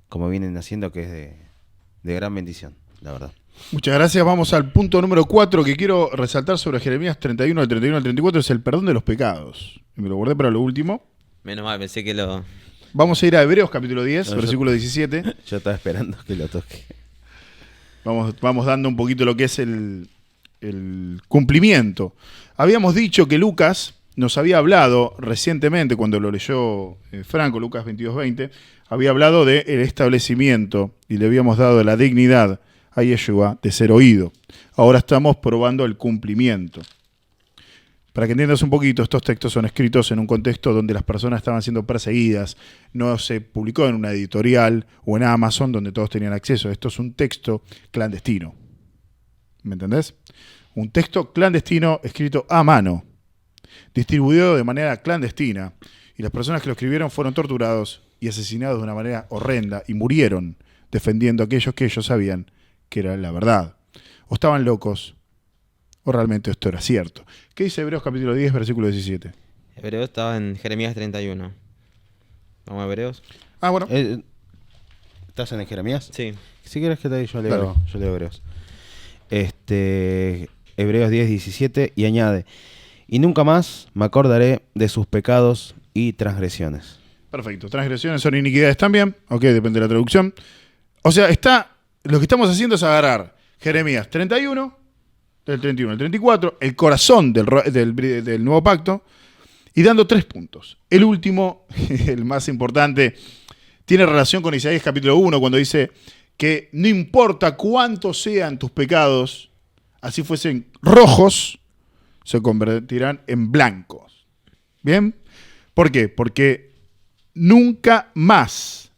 como vienen haciendo, que es de gran bendición, la verdad. Muchas gracias. Vamos al punto número 4 que quiero resaltar sobre Jeremías 31, del 31 al 34, es el perdón de los pecados. Y me lo guardé para lo último. Menos mal, pensé que lo... Vamos a ir a Hebreos capítulo 10, No, versículo 17. Yo estaba esperando que lo toque. Vamos dando un poquito lo que es el cumplimiento. Habíamos dicho que Lucas nos había hablado recientemente, cuando lo leyó Franco, Lucas 22:20, había hablado del establecimiento y le habíamos dado la dignidad a Yeshua de ser oído. Ahora estamos probando el cumplimiento. Para que entiendas un poquito, estos textos son escritos en un contexto donde las personas estaban siendo perseguidas. No se publicó en una editorial o en Amazon donde todos tenían acceso. Esto es un texto clandestino. ¿Me entendés? Un texto clandestino escrito a mano, distribuido de manera clandestina. Y las personas que lo escribieron fueron torturados y asesinados de una manera horrenda y murieron defendiendo a aquellos que ellos sabían que era la verdad. O estaban locos, o realmente esto era cierto. ¿Qué dice Hebreos capítulo 10, versículo 17? Hebreos estaba en Jeremías 31. ¿Vamos a Hebreos? Ah, bueno. ¿Estás en el Jeremías? Sí. Si quieres que te diga, Dale. yo leo Hebreos. Hebreos 10, 17 y añade: y nunca más me acordaré de sus pecados y transgresiones. Perfecto. Transgresiones son iniquidades también. Ok, depende de la traducción. O sea, lo que estamos haciendo es agarrar Jeremías 31, del 31 al 34, el corazón del nuevo pacto, y dando 3 puntos. El último, el más importante, tiene relación con Isaías capítulo 1, cuando dice que no importa cuántos sean tus pecados, así fuesen rojos, se convertirán en blancos. ¿Bien? ¿Por qué? Porque nunca más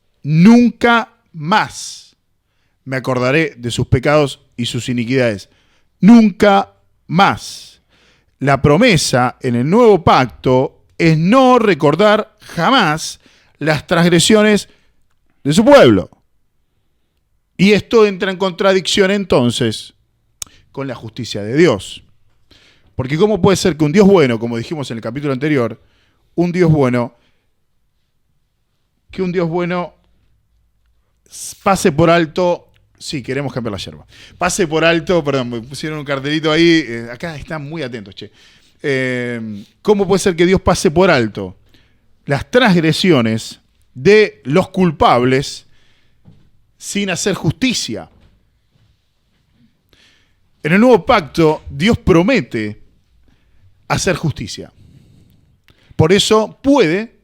me acordaré de sus pecados y sus iniquidades. Nunca más. La promesa en el nuevo pacto es no recordar jamás las transgresiones de su pueblo. Y esto entra en contradicción entonces con la justicia de Dios. Porque ¿cómo puede ser que un Dios bueno, como dijimos en el capítulo anterior, que un Dios bueno pase por alto... Sí, queremos cambiar la yerba. Pase por alto, perdón, me pusieron un cartelito ahí. Acá están muy atentos, che. ¿Cómo puede ser que Dios pase por alto las transgresiones de los culpables sin hacer justicia? En el nuevo pacto, Dios promete hacer justicia. Por eso puede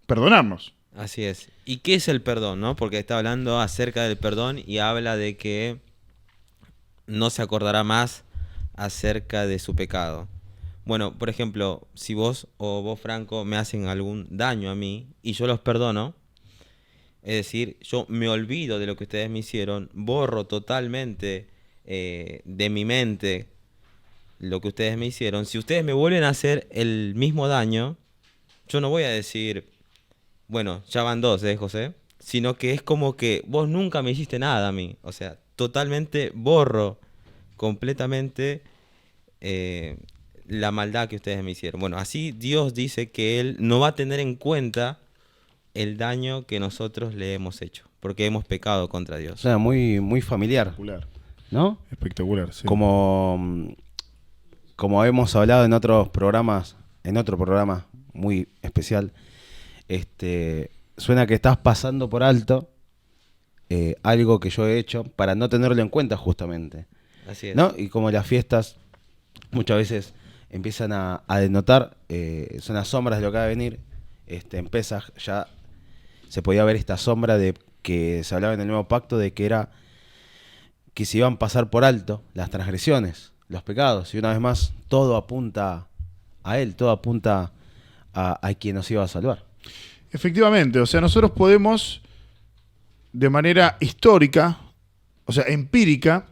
perdonarnos. Así es. ¿Y qué es el perdón, no? Porque está hablando acerca del perdón y habla de que no se acordará más acerca de su pecado. Bueno, por ejemplo, si vos o vos, Franco, me hacen algún daño a mí y yo los perdono, es decir, yo me olvido de lo que ustedes me hicieron, borro totalmente de mi mente lo que ustedes me hicieron. Si ustedes me vuelven a hacer el mismo daño, yo no voy a decir... Bueno, ya van 2, José. Sino que es como que vos nunca me hiciste nada a mí. O sea, totalmente borro completamente la maldad que ustedes me hicieron. Bueno, así Dios dice que Él no va a tener en cuenta el daño que nosotros le hemos hecho. Porque hemos pecado contra O Dios. sea, muy, muy familiar, Espectacular. ¿no? Espectacular, sí. Como hemos hablado en otros programas, en otro programa muy especial, suena que estás pasando por alto algo que yo he hecho para no tenerlo en cuenta justamente, Así es. ¿no? Y como las fiestas muchas veces empiezan a denotar, son las sombras de lo que va a venir. En Pesaj ya se podía ver esta sombra de que se hablaba en el nuevo pacto, de que era que se iban a pasar por alto las transgresiones, los pecados, y una vez más todo apunta a Él, todo apunta a quien nos iba a salvar. Efectivamente, o sea, nosotros podemos, de manera histórica, o sea, empírica,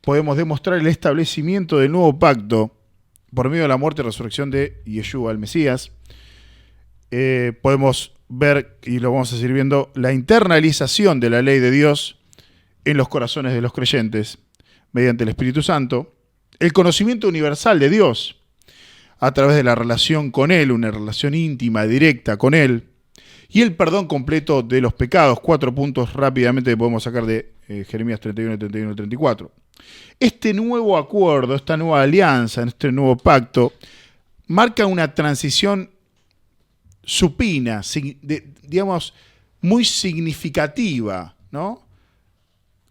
podemos demostrar el establecimiento del nuevo pacto por medio de la muerte y resurrección de Yeshua, el Mesías. Podemos ver, y lo vamos a seguir viendo, la internalización de la ley de Dios en los corazones de los creyentes mediante el Espíritu Santo, el conocimiento universal de Dios a través de la relación con Él, una relación íntima, directa con Él, y el perdón completo de los pecados. 4 puntos rápidamente que podemos sacar de Jeremías 31, 31 y 34. Este nuevo acuerdo, esta nueva alianza, este nuevo pacto, marca una transición supina, digamos, muy significativa, ¿no?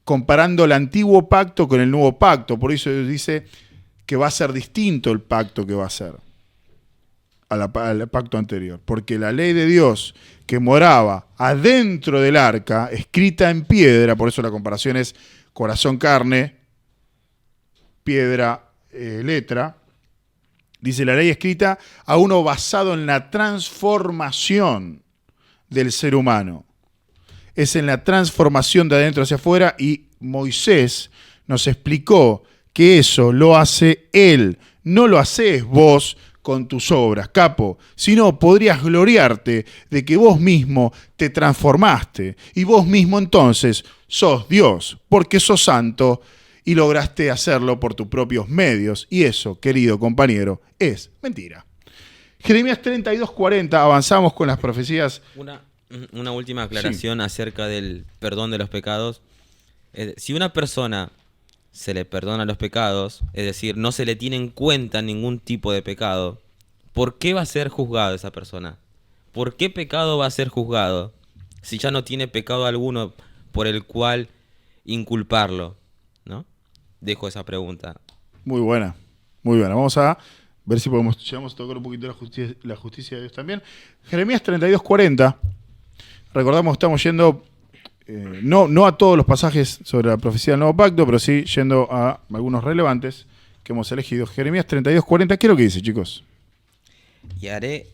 Comparando el antiguo pacto con el nuevo pacto. Por eso dice que va a ser distinto el pacto que va a ser al pacto anterior. Porque la ley de Dios que moraba adentro del arca, escrita en piedra, por eso la comparación es corazón carne, piedra letra, dice la ley escrita a uno basado en la transformación del ser humano. Es en la transformación de adentro hacia afuera, y Moisés nos explicó que eso lo hace él, no lo haces vos con tus obras, capo, sino podrías gloriarte de que vos mismo te transformaste y vos mismo entonces sos Dios, porque sos santo y lograste hacerlo por tus propios medios, y eso, querido compañero, es mentira. Jeremías 32:40, avanzamos con las profecías. Una última aclaración acerca del perdón de los pecados. Si una persona se le perdona los pecados, es decir, no se le tiene en cuenta ningún tipo de pecado, ¿por qué va a ser juzgado esa persona? ¿Por qué pecado va a ser juzgado si ya no tiene pecado alguno por el cual inculparlo? ¿No? Dejo esa pregunta. Muy buena, muy buena. Vamos a ver si llegamos a tocar un poquito la justicia de Dios también. Jeremías 32:40. Recordamos que estamos yendo, no a todos los pasajes sobre la profecía del nuevo pacto, pero sí yendo a algunos relevantes que hemos elegido. Jeremías 32:40, ¿qué es lo que dice, chicos? Y haré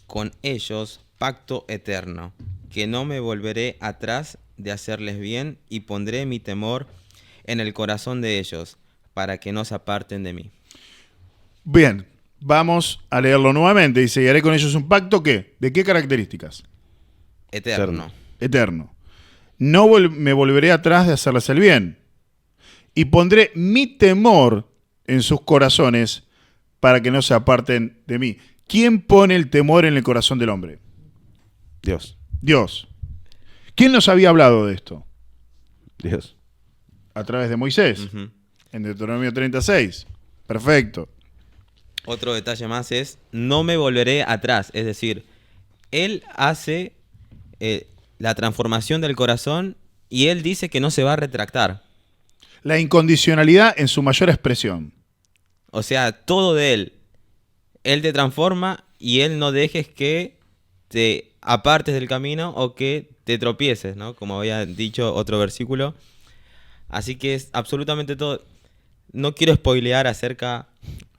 con ellos pacto eterno, que no me volveré atrás de hacerles bien, y pondré mi temor en el corazón de ellos, para que no se aparten de mí. Bien, vamos a leerlo nuevamente. Dice, y haré con ellos un pacto, ¿qué? ¿De qué características? Eterno. Eterno. No me volveré atrás de hacerles el bien. Y pondré mi temor en sus corazones para que no se aparten de mí. ¿Quién pone el temor en el corazón del hombre? Dios. Dios. ¿Quién nos había hablado de esto? Dios. A través de Moisés, en Deuteronomio 36. Perfecto. Otro detalle más es, no me volveré atrás. Es decir, él hace la transformación del corazón y él dice que no se va a retractar. La incondicionalidad en su mayor expresión. O sea, todo de él. Él te transforma y él no dejes que te apartes del camino o que te tropieces, ¿no? Como había dicho otro versículo. Así que es absolutamente todo. No quiero spoilear acerca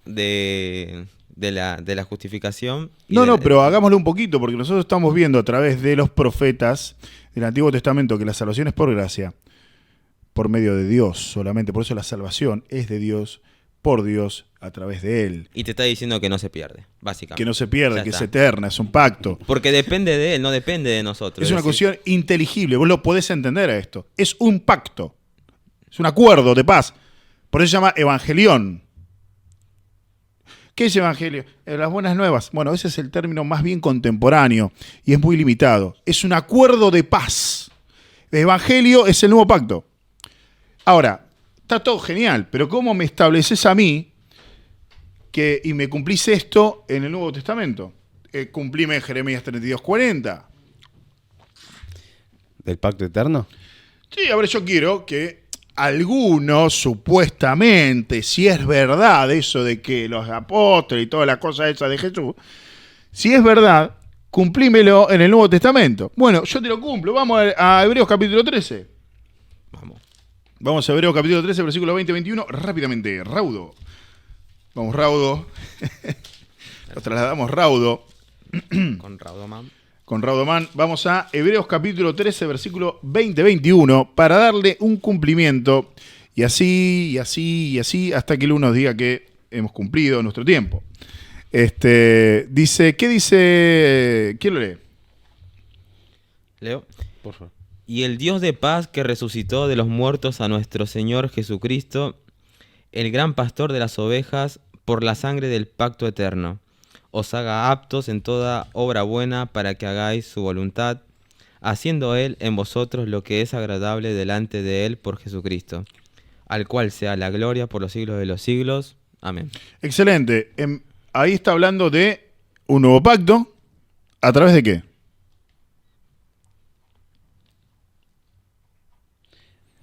de la justificación. Pero hagámoslo un poquito, porque nosotros estamos viendo a través de los profetas del Antiguo Testamento que la salvación es por gracia, por medio de Dios solamente. Por eso la salvación es de Dios, por Dios, a través de Él. Y te está diciendo que no se pierde, básicamente. Que no se pierde, Ya que está. es eterna, es un pacto. Porque depende de él, no depende de nosotros. Es una decir, cuestión inteligible, vos lo podés entender a esto. Es un pacto, es un acuerdo de paz. Por eso se llama evangelión. ¿Qué es evangelio? Las buenas nuevas. Bueno, ese es el término más bien contemporáneo y es muy limitado. Es un acuerdo de paz. El evangelio es el nuevo pacto. Ahora, está todo genial, pero ¿cómo me estableces a mí y me cumplís esto en el Nuevo Testamento? Cumplime en Jeremías 32:40. ¿Del pacto eterno? Sí, a ver, yo quiero que algunos, supuestamente, si es verdad eso de que los apóstoles y todas las cosas esas de Jesús, si es verdad, cumplímelo en el Nuevo Testamento. Bueno, yo te lo cumplo. Vamos a Hebreos capítulo 13. Vamos a Hebreos capítulo 13, versículo 20-21. Rápidamente, raudo. Vamos, raudo. Lo trasladamos raudo. Con Raudoman. Con Raudoman, vamos a Hebreos capítulo 13, versículo 20-21, para darle un cumplimiento, y así, hasta que el uno nos diga que hemos cumplido nuestro tiempo. Dice, ¿qué dice? ¿Quién lo lee? Leo. Por favor. Y el Dios de paz que resucitó de los muertos a nuestro Señor Jesucristo, el gran pastor de las ovejas, por la sangre del pacto eterno, os haga aptos en toda obra buena para que hagáis su voluntad, haciendo Él en vosotros lo que es agradable delante de Él por Jesucristo, al cual sea la gloria por los siglos de los siglos. Amén. Excelente. Ahí está hablando de un nuevo pacto. ¿A través de qué?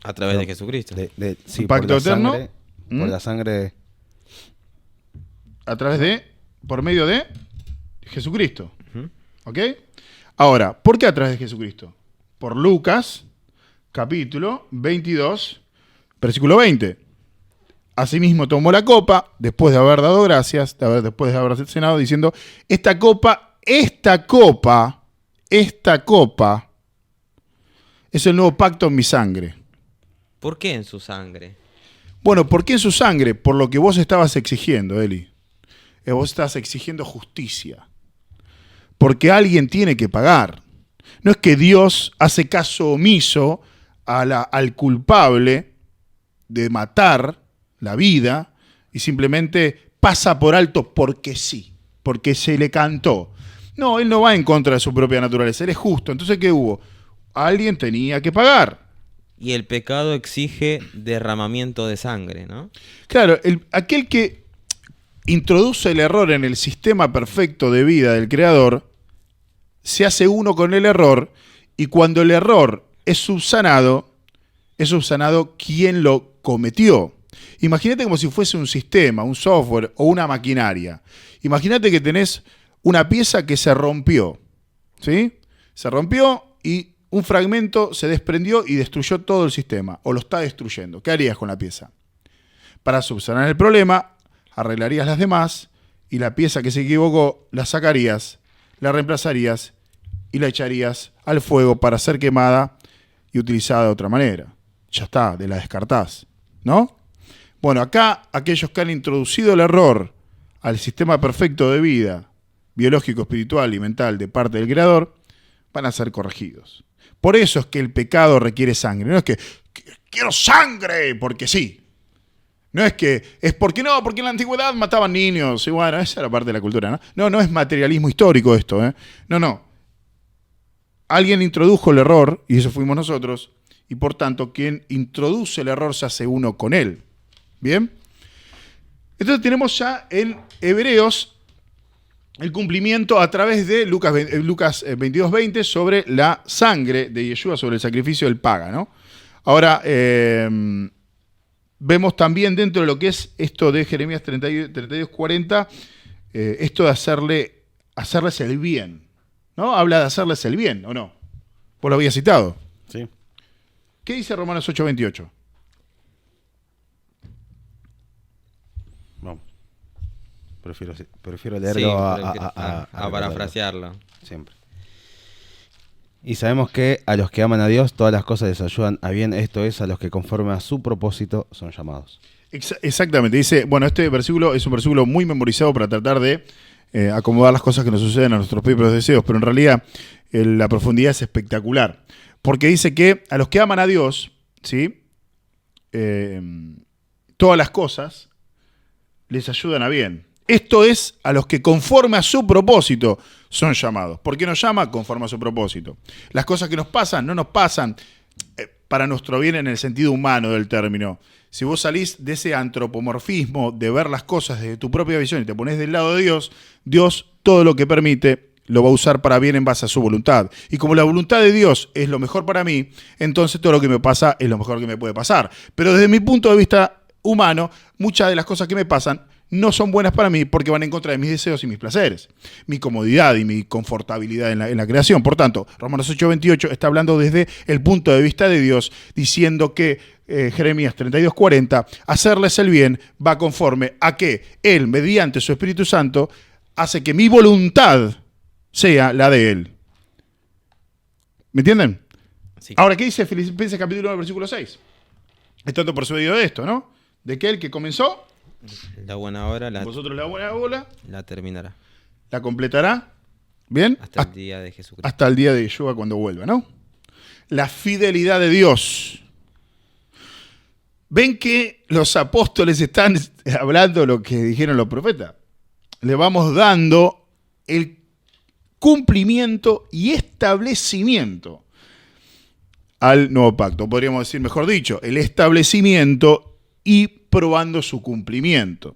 A través de Jesucristo. Sí, ¿Un pacto por la eterno? sangre, por la sangre. A través de, por medio de Jesucristo. Ujú. ¿Ok? Ahora, ¿por qué a través de Jesucristo? Por Lucas, capítulo 22, versículo 20. Asimismo tomó la copa, después de haber dado gracias, después de haber cenado, diciendo, esta copa es el nuevo pacto en mi sangre. ¿Por qué en su sangre? Bueno, ¿por qué en su sangre? Por lo que vos estabas exigiendo, Eli. Vos estás exigiendo justicia. Porque alguien tiene que pagar. No es que Dios hace caso omiso al culpable de matar la vida y simplemente pasa por alto porque sí, porque se le cantó. No, Él no va en contra de su propia naturaleza, Él es justo. Entonces, ¿qué hubo? Alguien tenía que pagar. Y el pecado exige derramamiento de sangre, ¿no? Claro, aquel que introduce el error en el sistema perfecto de vida del Creador, se hace uno con el error, y cuando el error es subsanado quien lo cometió. Imagínate como si fuese un sistema, un software o una maquinaria. Imagínate que tenés una pieza que se rompió, ¿sí? Se rompió y un fragmento se desprendió y destruyó todo el sistema, o lo está destruyendo. ¿Qué harías con la pieza? Para subsanar el problema, arreglarías las demás y la pieza que se equivocó la sacarías, la reemplazarías y la echarías al fuego para ser quemada y utilizada de otra manera. Ya está, la descartás, ¿no? Bueno, acá aquellos que han introducido el error al sistema perfecto de vida, biológico, espiritual y mental de parte del Creador, van a ser corregidos. Por eso es que el pecado requiere sangre. No es que quiero sangre porque sí. No es que es porque no, porque en la antigüedad mataban niños. Y bueno, esa era parte de la cultura, ¿no? No es materialismo histórico esto, ¿eh? No. Alguien introdujo el error, y eso fuimos nosotros, y por tanto, quien introduce el error se hace uno con él. ¿Bien? Entonces tenemos ya en Hebreos el cumplimiento a través de Lucas 22:20 sobre la sangre de Yeshua, sobre el sacrificio del paga, ¿no? Ahora, vemos también dentro de lo que es esto de Jeremías 32:40, esto de hacerles el bien, ¿no? Habla de hacerles el bien, ¿o no? Vos lo habías citado. Sí. ¿Qué dice Romanos 8:28? Vamos. Prefiero leerlo a parafrasearlo. Siempre. Y sabemos que a los que aman a Dios, todas las cosas les ayudan a bien, esto es, a los que conforme a su propósito son llamados. Exactamente, dice, bueno, este versículo es un versículo muy memorizado para tratar de acomodar las cosas que nos suceden a nuestros propios deseos, pero en realidad la profundidad es espectacular, porque dice que a los que aman a Dios, ¿sí? Todas las cosas les ayudan a bien. Esto es a los que conforme a su propósito son llamados. ¿Por qué nos llama? Conforme a su propósito. Las cosas que nos pasan no nos pasan para nuestro bien en el sentido humano del término. Si vos salís de ese antropomorfismo de ver las cosas desde tu propia visión y te pones del lado de Dios, Dios todo lo que permite lo va a usar para bien en base a su voluntad. Y como la voluntad de Dios es lo mejor para mí, entonces todo lo que me pasa es lo mejor que me puede pasar. Pero desde mi punto de vista humano, muchas de las cosas que me pasan no son buenas para mí porque van en contra de mis deseos y mis placeres, mi comodidad y mi confortabilidad en la creación. Por tanto, Romanos 8:28 está hablando desde el punto de vista de Dios, diciendo que Jeremías 32:40, hacerles el bien va conforme a que Él, mediante su Espíritu Santo, hace que mi voluntad sea la de Él. ¿Me entienden? Sí. Ahora, ¿qué dice Filipenses capítulo 1, versículo 6? Estando persuadido de esto, ¿no? De que el que comenzó, La buena obra vosotros la buena bola, la terminará. la completará, ¿bien? Hasta el día de Jesucristo. Hasta el día de Yeshua cuando vuelva, ¿no? La fidelidad de Dios. ¿Ven que los apóstoles están hablando lo que dijeron los profetas? Le vamos dando el cumplimiento y establecimiento al nuevo pacto. Podríamos decir, mejor dicho, el establecimiento y probando su cumplimiento.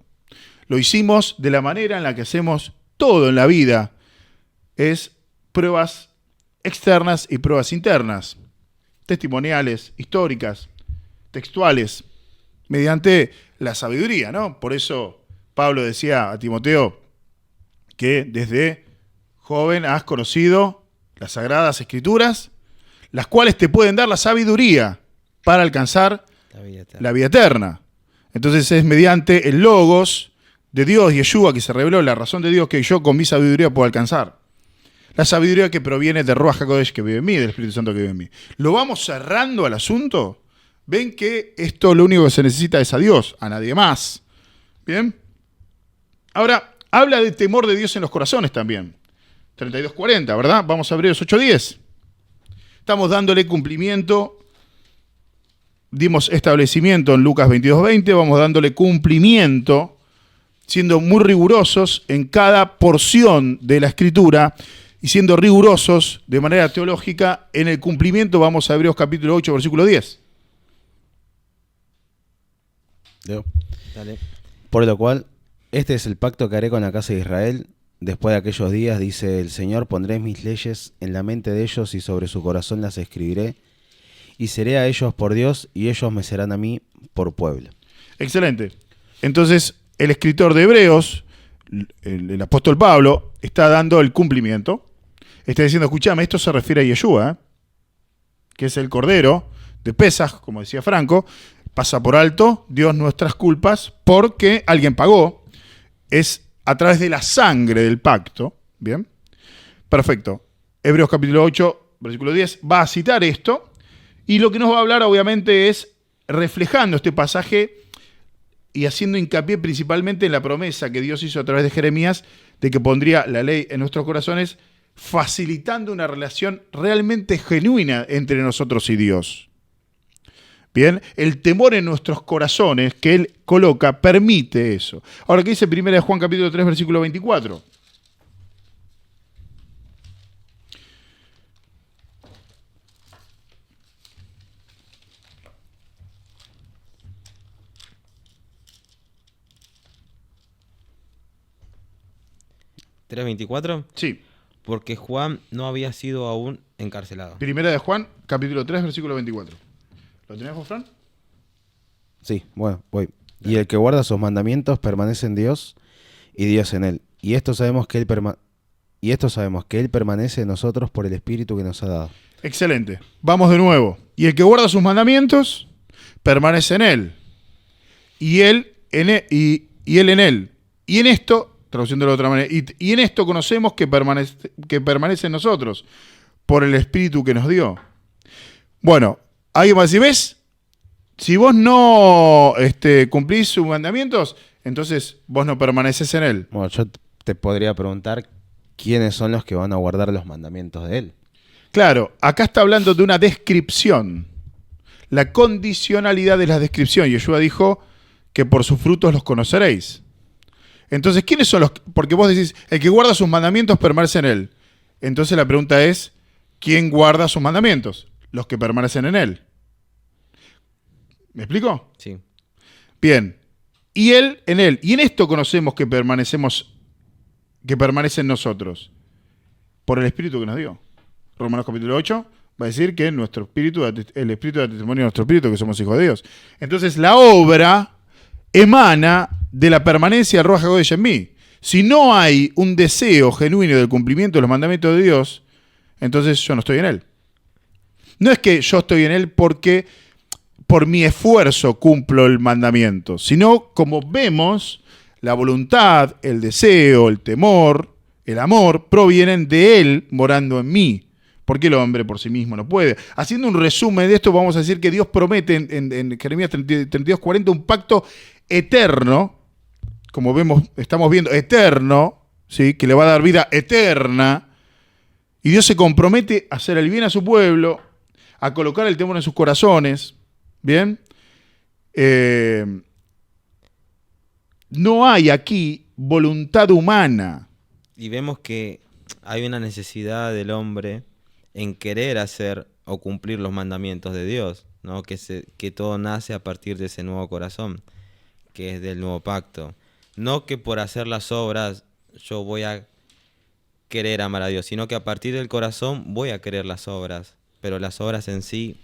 Lo hicimos de la manera en la que hacemos todo en la vida. Es pruebas externas y pruebas internas. Testimoniales, históricas, textuales, mediante la sabiduría, ¿no? Por eso Pablo decía a Timoteo que desde joven has conocido las Sagradas Escrituras, las cuales te pueden dar la sabiduría para alcanzar la vida eterna. Entonces es mediante el Logos de Dios, Yeshua, que se reveló la razón de Dios, que yo con mi sabiduría puedo alcanzar. La sabiduría que proviene de Ruach HaKodesh que vive en mí, del Espíritu Santo que vive en mí. ¿Lo vamos cerrando al asunto? Ven que esto lo único que se necesita es a Dios, a nadie más. ¿Bien? Ahora, habla de temor de Dios en los corazones también. 32:40, ¿verdad? Vamos a Hebreos 8:10. Estamos dándole cumplimiento. Dimos establecimiento en Lucas 22:20. Vamos dándole cumplimiento, siendo muy rigurosos en cada porción de la Escritura y siendo rigurosos de manera teológica en el cumplimiento. Vamos a Hebreos capítulo 8, versículo 10. Leo. Dale. Por lo cual, este es el pacto que haré con la casa de Israel. Después de aquellos días, dice el Señor, pondré mis leyes en la mente de ellos y sobre su corazón las escribiré. Y seré a ellos por Dios y ellos me serán a mí por pueblo. Excelente. Entonces, el escritor de Hebreos, el apóstol Pablo, está dando el cumplimiento. Está diciendo, escúchame, esto se refiere a Yeshua, que es el Cordero de Pesaj, como decía Franco. Pasa por alto Dios nuestras culpas porque alguien pagó. Es a través de la sangre del pacto. Bien. Perfecto. Hebreos capítulo 8, versículo 10, va a citar esto. Y lo que nos va a hablar, obviamente, es reflejando este pasaje y haciendo hincapié principalmente en la promesa que Dios hizo a través de Jeremías de que pondría la ley en nuestros corazones, facilitando una relación realmente genuina entre nosotros y Dios. Bien, el temor en nuestros corazones que Él coloca permite eso. Ahora, ¿qué dice 1 Juan capítulo 3, versículo 24? ¿3:24? Sí. Porque Juan no había sido aún encarcelado. 1 Juan capítulo 3, versículo 24. ¿Lo tenés vos, Fran? Sí, bueno, voy. Y el que guarda sus mandamientos permanece en Dios y Dios en él. Y esto sabemos que Él permanece en nosotros por el Espíritu que nos ha dado. Excelente. Vamos de nuevo. Y el que guarda sus mandamientos permanece en Él. Y Él en Él. Y Él en Él. Y en esto, traduciéndolo de otra manera, y en esto conocemos que permanece en nosotros por el Espíritu que nos dio. Bueno, alguien va a decir, ¿ves? Si vos no cumplís sus mandamientos, entonces vos no permaneces en Él. Bueno, yo te podría preguntar quiénes son los que van a guardar los mandamientos de Él. Claro, acá está hablando de una descripción. La condicionalidad de la descripción. Yeshua dijo que por sus frutos los conoceréis. Entonces, ¿quiénes son los? Porque vos decís, el que guarda sus mandamientos permanece en Él. Entonces la pregunta es, ¿quién guarda sus mandamientos? Los que permanecen en Él. ¿Me explico? Sí. Bien. Y Él en Él. Y en esto conocemos que permanece en nosotros. Por el Espíritu que nos dio. Romanos capítulo 8 va a decir que nuestro espíritu, el Espíritu da testimonio de nuestro espíritu que somos hijos de Dios. Entonces la obra emana de la permanencia del Ruach HaKodesh en mí. Si no hay un deseo genuino del cumplimiento de los mandamientos de Dios, entonces yo no estoy en Él. No es que yo estoy en Él porque por mi esfuerzo cumplo el mandamiento, sino como vemos, la voluntad, el deseo, el temor, el amor provienen de Él morando en mí. Porque el hombre por sí mismo no puede. Haciendo un resumen de esto, vamos a decir que Dios promete en Jeremías 32:40 un pacto eterno, como estamos viendo, eterno, ¿sí? Que le va a dar vida eterna. Y Dios se compromete a hacer el bien a su pueblo, a colocar el temor en sus corazones. ¿Bien? No hay aquí voluntad humana. Y vemos que hay una necesidad del hombre en querer hacer o cumplir los mandamientos de Dios, ¿no? Que todo nace a partir de ese nuevo corazón, que es del nuevo pacto. No que por hacer las obras yo voy a querer amar a Dios, sino que a partir del corazón voy a querer las obras, pero las obras en sí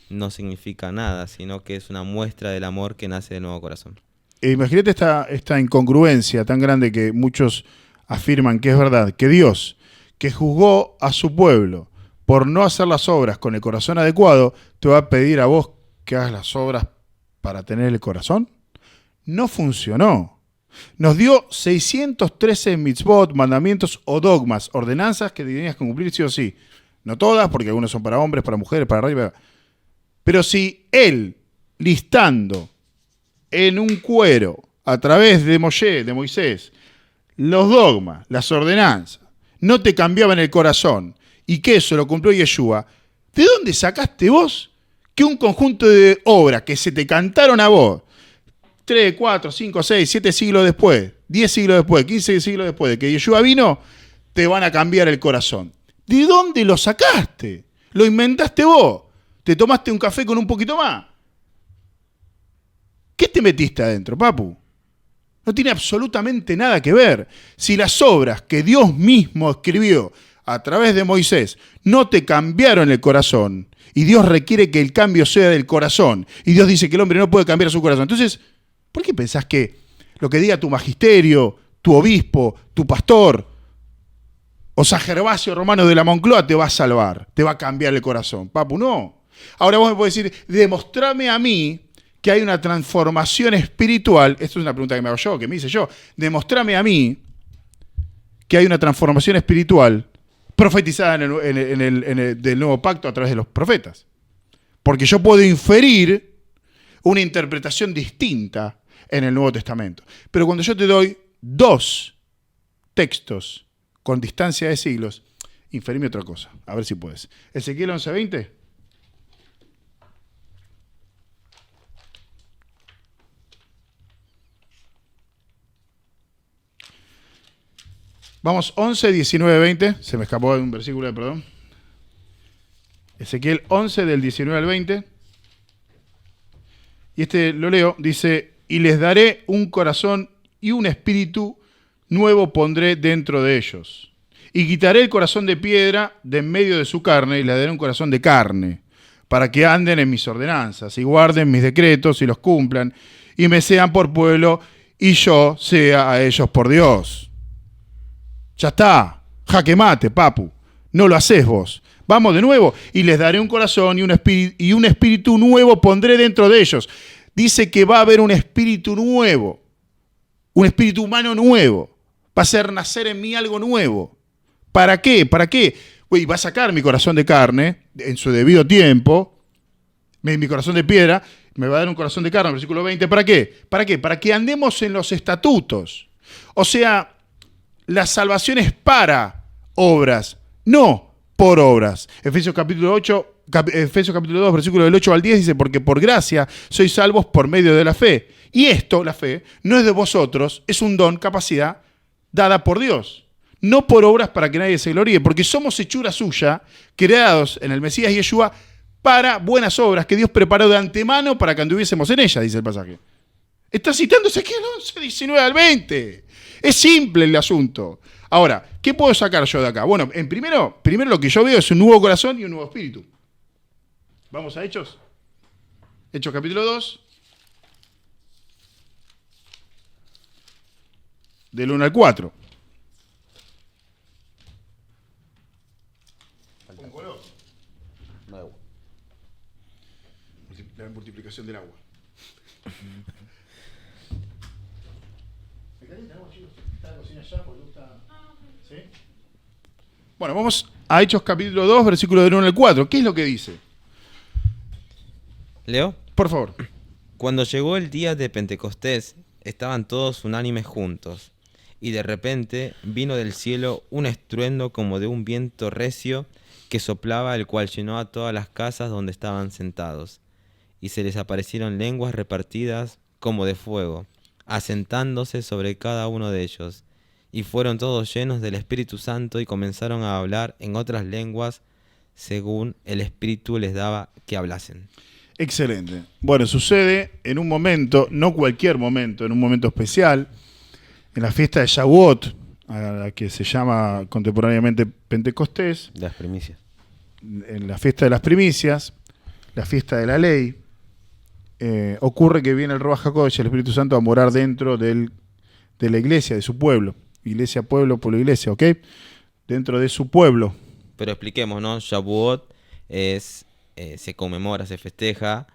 no significa nada, sino que es una muestra del amor que nace del nuevo corazón. Imagínate esta incongruencia tan grande que muchos afirman que es verdad, que Dios, que juzgó a su pueblo por no hacer las obras con el corazón adecuado, te va a pedir a vos que hagas las obras para tener el corazón. No funcionó. Nos dio 613 mitzvot, mandamientos o dogmas, ordenanzas que tenías que cumplir sí o sí. No todas, porque algunos son para hombres, para mujeres, para arriba. Pero si él, listando en un cuero, a través de Moisés, los dogmas, las ordenanzas, no te cambiaban el corazón, y que eso lo cumplió Yeshua, ¿de dónde sacaste vos que un conjunto de obras que se te cantaron a vos, 3, 4, 5, 6, 7 siglos después, 10 siglos después, 15 siglos después de que Yeshua vino, te van a cambiar el corazón? ¿De dónde lo sacaste? Lo inventaste vos. Te tomaste un café con un poquito más. ¿Qué te metiste adentro, papu? No tiene absolutamente nada que ver. Si las obras que Dios mismo escribió a través de Moisés no te cambiaron el corazón, y Dios requiere que el cambio sea del corazón, y Dios dice que el hombre no puede cambiar su corazón, entonces, ¿por qué pensás que lo que diga tu magisterio, tu obispo, tu pastor, o San Gervasio Romano de la Moncloa te va a salvar, te va a cambiar el corazón? Papu, no. Ahora vos me podés decir, demostrame a mí que hay una transformación espiritual. Esto es una pregunta que me hago yo, que me hice yo. Demostrame a mí que hay una transformación espiritual profetizada del nuevo pacto a través de los profetas. Porque yo puedo inferir una interpretación distinta en el Nuevo Testamento. Pero cuando yo te doy 2 textos con distancia de siglos, inferime otra cosa. A ver si puedes. Ezequiel 11:20. Vamos, 11, 19, 20. Se me escapó un versículo, perdón. Ezequiel 11, del 19 al 20. Y este lo leo. Dice, y les daré un corazón y un espíritu nuevo pondré dentro de ellos. Y quitaré el corazón de piedra de en medio de su carne y les daré un corazón de carne, para que anden en mis ordenanzas y guarden mis decretos y los cumplan, y me sean por pueblo y yo sea a ellos por Dios. Ya está, jaque mate, papu. No lo haces vos. Vamos de nuevo. Y les daré un corazón y un espíritu nuevo pondré dentro de ellos. Dice que va a haber un espíritu nuevo. Un espíritu humano nuevo. Va a hacer nacer en mí algo nuevo. ¿Para qué? ¿Para qué? Uy, va a sacar mi corazón de carne en su debido tiempo. Mi corazón de piedra. Me va a dar un corazón de carne, versículo 20. ¿Para qué? ¿Para qué? Para que andemos en los estatutos. O sea, la salvación es para obras, no por obras. Efesios capítulo 2, versículo del 8 al 10 dice, porque por gracia sois salvos por medio de la fe. Y esto, la fe, no es de vosotros, es un don, capacidad, dada por Dios. No por obras para que nadie se gloríe, porque somos hechura suya, creados en el Mesías Yeshua, para buenas obras que Dios preparó de antemano para que anduviésemos en ellas, dice el pasaje. Está citando Ezequiel 11, 19 al 20. Es simple el asunto. Ahora, ¿qué puedo sacar yo de acá? Bueno, primero lo que yo veo es un nuevo corazón y un nuevo espíritu. Vamos a Hechos. Hechos capítulo 2. Del 1 al 4. La multiplicación del agua. Bueno, vamos a Hechos capítulo 2, versículo del 1 al 4. ¿Qué es lo que dice? ¿Leo? Por favor. Cuando llegó el día de Pentecostés, estaban todos unánimes juntos, y de repente vino del cielo un estruendo como de un viento recio que soplaba, el cual llenó a todas las casas donde estaban sentados. Y se les aparecieron lenguas repartidas como de fuego, asentándose sobre cada uno de ellos. Y fueron todos llenos del Espíritu Santo y comenzaron a hablar en otras lenguas según el Espíritu les daba que hablasen. Excelente. Bueno, sucede en un momento, no cualquier momento, en un momento especial, en la fiesta de Shavuot, a la que se llama contemporáneamente Pentecostés, Las primicias. en la fiesta de las primicias, la fiesta de la ley, ocurre que viene el Ruach HaKodesh, el Espíritu Santo, a morar dentro de la iglesia, de su pueblo. Iglesia, pueblo, pueblo, iglesia, ¿ok? Dentro de su pueblo. Pero expliquemos, ¿no? Shavuot se conmemora, se festeja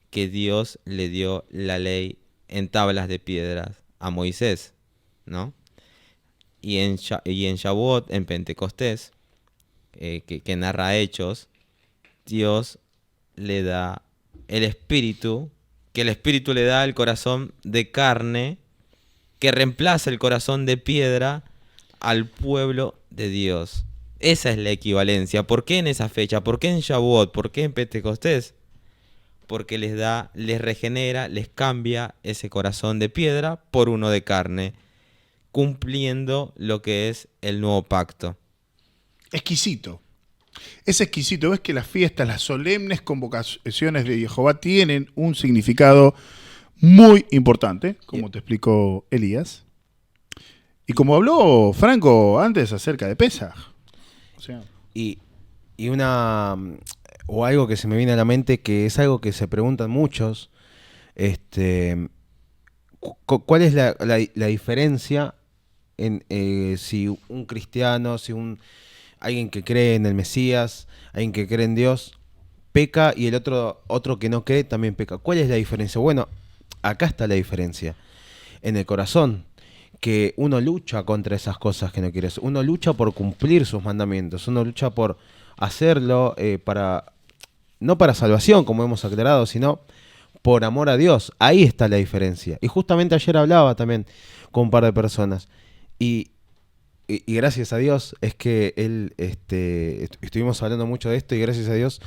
que Dios le dio la ley en tablas de piedras a Moisés, ¿no? Y en Shavuot, en Pentecostés, que narra Hechos, Dios le da el Espíritu, que el Espíritu le da el corazón de carne, que reemplaza el corazón de piedra al pueblo de Dios. Esa es la equivalencia. ¿Por qué en esa fecha? ¿Por qué en Shavuot? ¿Por qué en Pentecostés? Porque les regenera, les cambia ese corazón de piedra por uno de carne, cumpliendo lo que es el nuevo pacto. Exquisito. Es exquisito. Ves que las fiestas, las solemnes convocaciones de Jehová tienen un significado muy importante, como te explicó Elías. Y como habló Franco antes acerca de Pesaj. O sea, Y algo que se me viene a la mente, que es algo que se preguntan muchos, ¿cuál es la diferencia en si un cristiano, alguien que cree en el Mesías, alguien que cree en Dios, peca y el otro que no cree también peca? ¿Cuál es la diferencia? Bueno, acá está la diferencia. En el corazón, que uno lucha contra esas cosas que no quiere hacer. Uno lucha por cumplir sus mandamientos. Uno lucha por hacerlo no para salvación, como hemos aclarado, sino por amor a Dios. Ahí está la diferencia. Y justamente ayer hablaba también con un par de personas. Y gracias a Dios es que estuvimos hablando mucho de esto, y gracias a Dios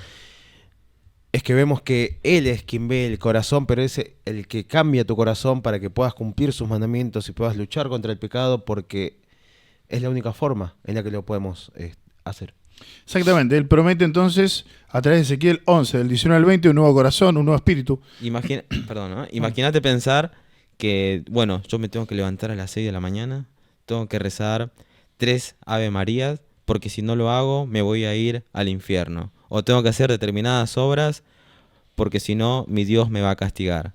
es que vemos que Él es quien ve el corazón, pero es el que cambia tu corazón para que puedas cumplir sus mandamientos y puedas luchar contra el pecado, porque es la única forma en la que lo podemos hacer. exactamente. Él promete entonces, a través de Ezequiel 11, del 19 al 20, un nuevo corazón, un nuevo espíritu. Perdón, ¿no? Imagínate pensar que, bueno, yo me tengo que levantar a las 6 de la mañana, tengo que rezar 3 Ave Marías, porque si no lo hago me voy a ir al infierno. O tengo que hacer determinadas obras, porque si no mi Dios me va a castigar.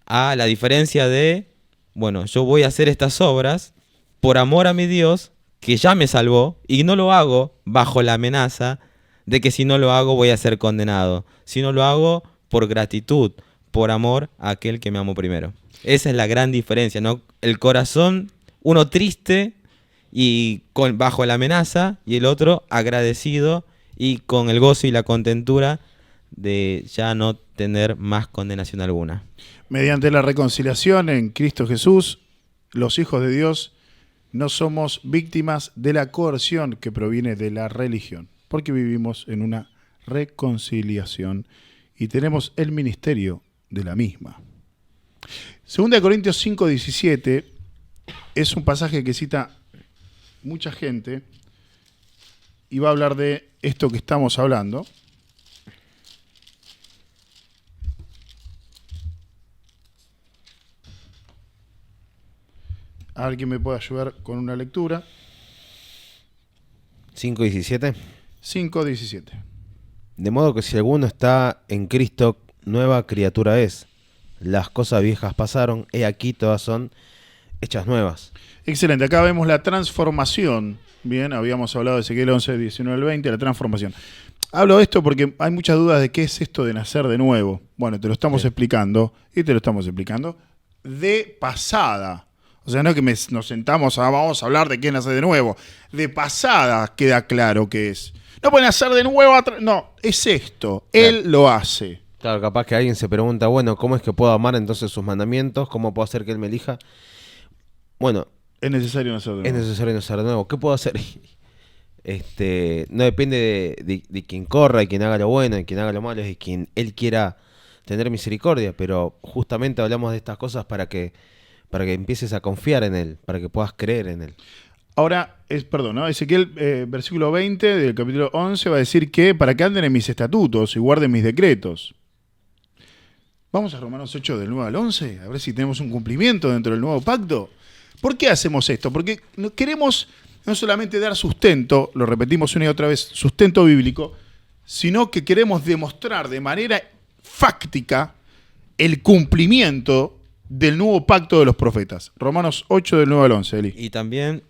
A la diferencia de, bueno, yo voy a hacer estas obras por amor a mi Dios, que ya me salvó, y no lo hago bajo la amenaza de que si no lo hago voy a ser condenado. Si no lo hago por gratitud, por amor a aquel que me amó primero. Esa es la gran diferencia, ¿no? El corazón, uno triste y bajo la amenaza, y el otro agradecido y con el gozo y la contentura de ya no tener más condenación alguna. Mediante la reconciliación en Cristo Jesús, los hijos de Dios no somos víctimas de la coerción que proviene de la religión, porque vivimos en una reconciliación y tenemos el ministerio de la misma. 2 Corintios 5:17 es un pasaje que cita mucha gente y va a hablar de esto que estamos hablando. ¿Alguien me puede ayudar con una lectura? 5:17. 5:17. De modo que si alguno está en Cristo, nueva criatura es. Las cosas viejas pasaron, he aquí todas son hechas nuevas. Excelente, acá vemos la transformación. Bien, habíamos hablado de Ezequiel 11, 19 al 20, la transformación. Hablo de esto porque hay muchas dudas de qué es esto de nacer de nuevo. Bueno, te lo estamos explicando, y te lo estamos explicando de pasada. O sea, no es que nos sentamos, vamos a hablar de qué es nacer de nuevo. De pasada queda claro que es. No puede nacer de nuevo, no, es esto. Claro. Él lo hace. Claro, capaz que alguien se pregunta, bueno, ¿cómo es que puedo amar entonces sus mandamientos? ¿Cómo puedo hacer que Él me elija? Bueno, Es necesario nacer de nuevo. es necesario nacer de nuevo. ¿Qué puedo hacer? No depende de quien corra, de quien haga lo bueno, de quien haga lo malo, es de quien Él quiera tener misericordia. Pero justamente hablamos de estas cosas para que empieces a confiar en Él, para que puedas creer en Él. Ahora, perdón, ¿no? Ezequiel, versículo 20 del capítulo 11 va a decir que para que anden en mis estatutos y guarden mis decretos. Vamos a Romanos 8 del 9 al 11, a ver si tenemos un cumplimiento dentro del nuevo pacto. ¿Por qué hacemos esto? Porque queremos no solamente dar sustento, lo repetimos una y otra vez, sustento bíblico, sino que queremos demostrar de manera fáctica el cumplimiento del nuevo pacto de los profetas. Romanos 8 del 9 al 11, Eli. Y también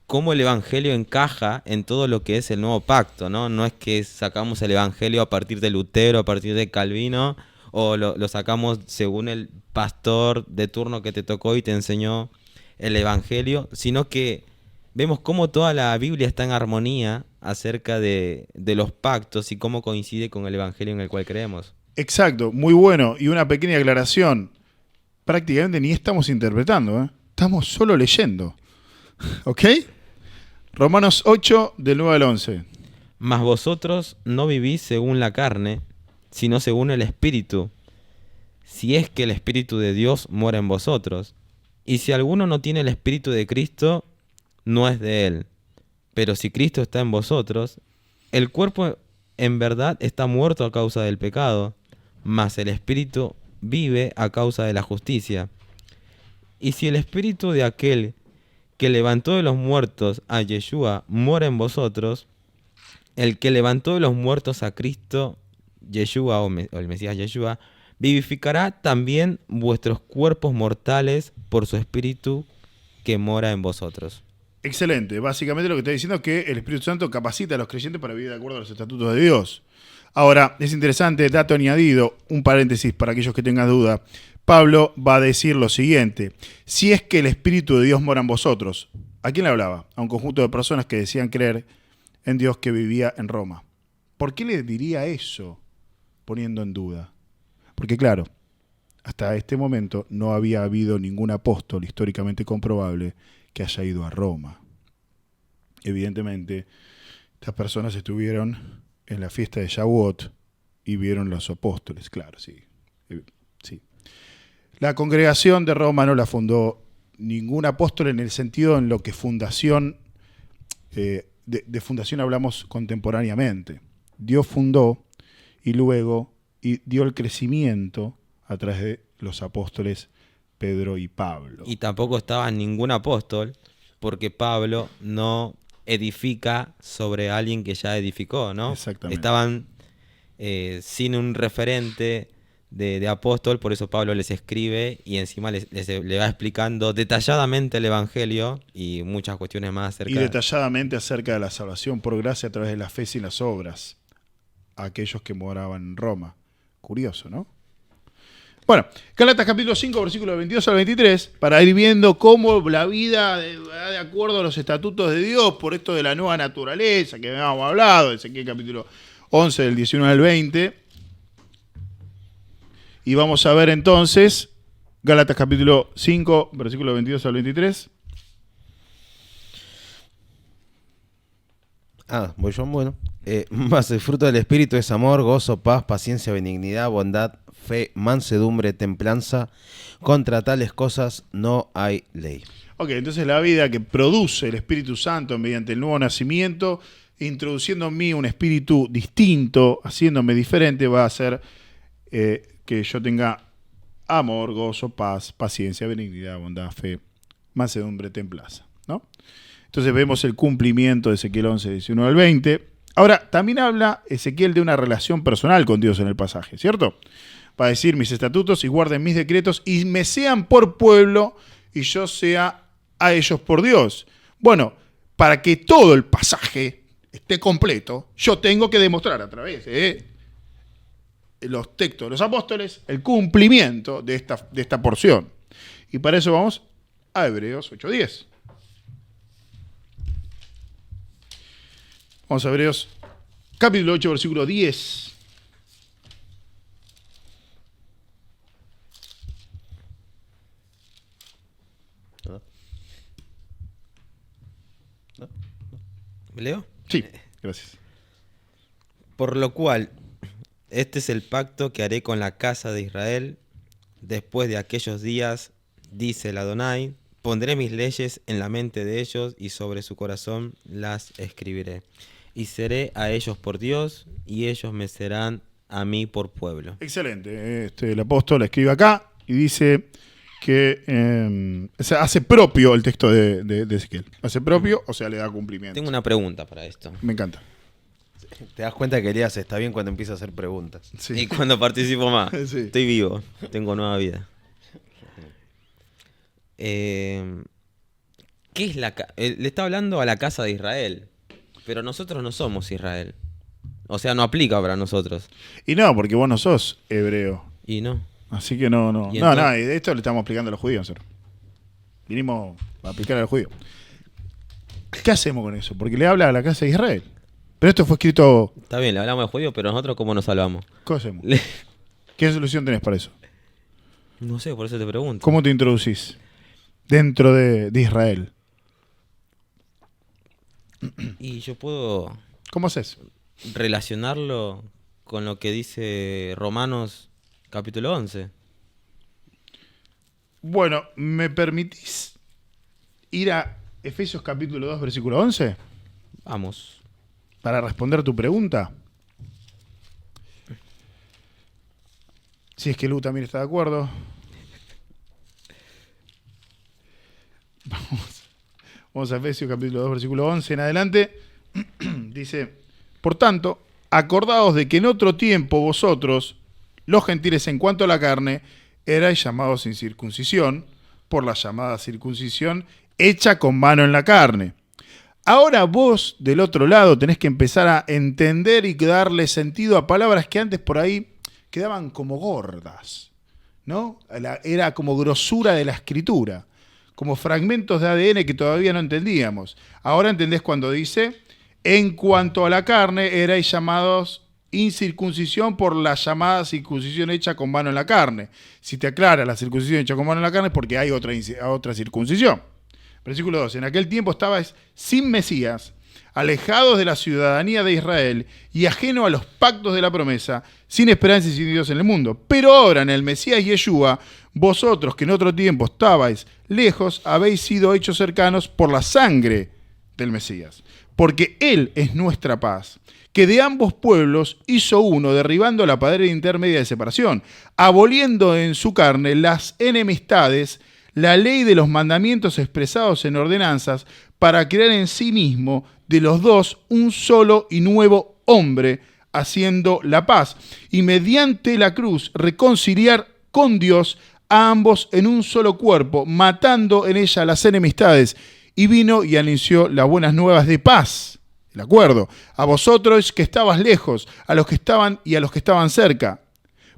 cómo el Evangelio encaja en todo lo que es el nuevo pacto, ¿no? No es que sacamos el Evangelio a partir de Lutero, a partir de Calvino, o lo sacamos según el pastor de turno que te tocó y te enseñó el Evangelio, sino que vemos cómo toda la Biblia está en armonía acerca de los pactos y cómo coincide con el Evangelio en el cual creemos. Exacto, muy bueno. Y una pequeña aclaración. Prácticamente ni estamos interpretando, ¿eh? Estamos solo leyendo. ¿Ok? Romanos 8, del 9 al 11. Mas vosotros no vivís según la carne, sino según el Espíritu, si es que el Espíritu de Dios mora en vosotros. Y si alguno no tiene el Espíritu de Cristo, no es de él. Pero si Cristo está en vosotros, el cuerpo en verdad está muerto a causa del pecado, mas el Espíritu vive a causa de la justicia. Y si el Espíritu de aquel que levantó de los muertos a Yeshua mora en vosotros, el que levantó de los muertos a Cristo, Yeshua o el Mesías Yeshua, vivificará también vuestros cuerpos mortales por su Espíritu que mora en vosotros. Excelente. Básicamente lo que está diciendo es que el Espíritu Santo capacita a los creyentes para vivir de acuerdo a los estatutos de Dios. Ahora, es interesante, dato añadido, un paréntesis para aquellos que tengan duda. Pablo va a decir lo siguiente: si es que el Espíritu de Dios mora en vosotros. ¿A quién le hablaba? A un conjunto de personas que decían creer en Dios que vivía en Roma. ¿Por qué le diría eso poniendo en duda? Porque claro, hasta este momento no había habido ningún apóstol históricamente comprobable que haya ido a Roma. Evidentemente, estas personas estuvieron en la fiesta de Shavuot y vieron los apóstoles, claro, sí. Sí. La congregación de Roma no la fundó ningún apóstol en el sentido en lo que fundación, de fundación hablamos contemporáneamente. Dios fundó y luego dio el crecimiento a través de los apóstoles Pedro y Pablo. Y tampoco estaba ningún apóstol, porque Pablo no edifica sobre alguien que ya edificó, ¿no? Exactamente. Estaban sin un referente de apóstol, por eso Pablo les escribe y encima le va explicando detalladamente el Evangelio y muchas cuestiones más acerca. Y detalladamente acerca de la salvación por gracia a través de la fe sin las obras a aquellos que moraban en Roma. Curioso, ¿no? Bueno, Gálatas capítulo 5, versículos 22 al 23, para ir viendo cómo la vida va de acuerdo a los estatutos de Dios, por esto de la nueva naturaleza que habíamos hablado, Ezequiel capítulo 11, del 19 al 20. Y vamos a ver entonces, Gálatas capítulo 5, versículos 22 al 23. Voy yo, bueno. Mas el fruto del Espíritu es amor, gozo, paz, paciencia, benignidad, bondad, fe, mansedumbre, templanza. Contra tales cosas no hay ley. Ok, entonces la vida que produce el Espíritu Santo mediante el nuevo nacimiento, introduciendo en mí un espíritu distinto, haciéndome diferente, va a hacer que yo tenga amor, gozo, paz, paciencia, benignidad, bondad, fe, mansedumbre, templanza, ¿no? Entonces vemos el cumplimiento de Ezequiel 11, 19 al 20. Ahora, también habla Ezequiel de una relación personal con Dios en el pasaje, ¿cierto? Va a decir mis estatutos y guarden mis decretos y me sean por pueblo y yo sea a ellos por Dios. Bueno, para que todo el pasaje esté completo, yo tengo que demostrar a través de los textos de los apóstoles el cumplimiento de esta porción. Y para eso vamos a Hebreos 8:10. Vamos a Hebreos capítulo 8, versículo 10. ¿Leo? Sí, gracias. Por lo cual, este es el pacto que haré con la casa de Israel después de aquellos días, dice el Adonai, Pondré mis leyes en la mente de ellos y sobre su corazón las escribiré. Y seré a ellos por Dios y ellos me serán a mí por pueblo. Excelente. El apóstol escribe acá y dice que o sea, hace propio el texto de Ezequiel. Hace propio, o sea, le da cumplimiento. Tengo una pregunta para esto. Me encanta. Te das cuenta que Elías está bien cuando empieza a hacer preguntas. Sí. Y cuando participo más, Sí. estoy vivo, tengo nueva vida. ¿Qué es le está hablando a la casa de Israel, pero nosotros no somos Israel. O sea, no aplica para nosotros. Y no, porque vos no sos hebreo. Y no. Así que no. ¿Y No, entonces? y de esto le estamos explicando a los judíos. ¿No? Vinimos a aplicar a los judíos. ¿Qué hacemos con eso? Porque le habla a la casa de Israel. Pero esto fue escrito... Está bien, le hablamos de judíos, pero nosotros ¿cómo nos salvamos? ¿Qué hacemos? ¿Qué solución tenés para eso? No sé, por eso te pregunto. ¿Cómo te introducís dentro de Israel? Y yo puedo ¿Cómo haces? relacionarlo con lo que dice Romanos capítulo 11. Bueno, ¿me permitís ir a Efesios capítulo 2, versículo 11? Vamos. Para responder tu pregunta. Si es que Lu también está de acuerdo. Vamos a Efesios capítulo 2, versículo 11 en adelante. Dice, por tanto, acordaos de que en otro tiempo vosotros, los gentiles en cuanto a la carne, erais llamados sin circuncisión, por la llamada circuncisión hecha con mano en la carne. Ahora vos, del otro lado, tenés que empezar a entender y darle sentido a palabras que antes por ahí quedaban como gordas, ¿no? Era como grosura de la escritura, como fragmentos de ADN que todavía no entendíamos. Ahora entendés cuando dice, en cuanto a la carne, erais llamados incircuncisión por la llamada circuncisión hecha con mano en la carne. Si te aclara la circuncisión hecha con mano en la carne es porque hay otra circuncisión. Versículo 2. En aquel tiempo estabais sin Mesías, alejados de la ciudadanía de Israel y ajeno a los pactos de la promesa, sin esperanza y sin Dios en el mundo. Pero ahora en el Mesías Yeshua, vosotros que en otro tiempo estabais lejos, habéis sido hechos cercanos por la sangre del Mesías. Porque Él es nuestra paz, que de ambos pueblos hizo uno, derribando la pared intermedia de separación, aboliendo en su carne las enemistades, la ley de los mandamientos expresados en ordenanzas, para crear en sí mismo de los dos un solo y nuevo hombre, haciendo la paz, y mediante la cruz reconciliar con Dios a ambos en un solo cuerpo, matando en ella las enemistades, y vino y anunció las buenas nuevas de paz. El acuerdo, a vosotros que estabas lejos, a los que estaban y a los que estaban cerca,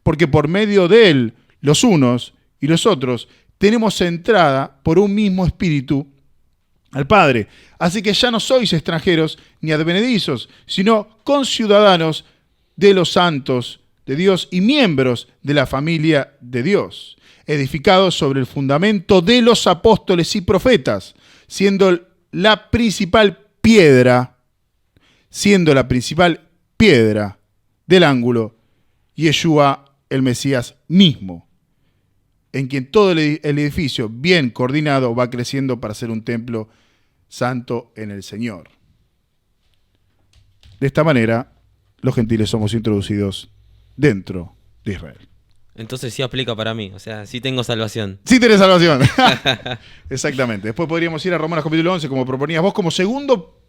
porque por medio de él, los unos y los otros, tenemos entrada por un mismo espíritu al Padre. Así que ya no sois extranjeros ni advenedizos, sino conciudadanos de los santos de Dios y miembros de la familia de Dios, edificados sobre el fundamento de los apóstoles y profetas, siendo la principal piedra del ángulo, Yeshua el Mesías mismo, en quien todo el edificio bien coordinado va creciendo para ser un templo santo en el Señor. De esta manera, los gentiles somos introducidos dentro de Israel. Entonces sí aplica para mí, o sea, sí tengo salvación. Sí tenés salvación. Exactamente. Después podríamos ir a Romanos capítulo 11, como proponías vos, como segundo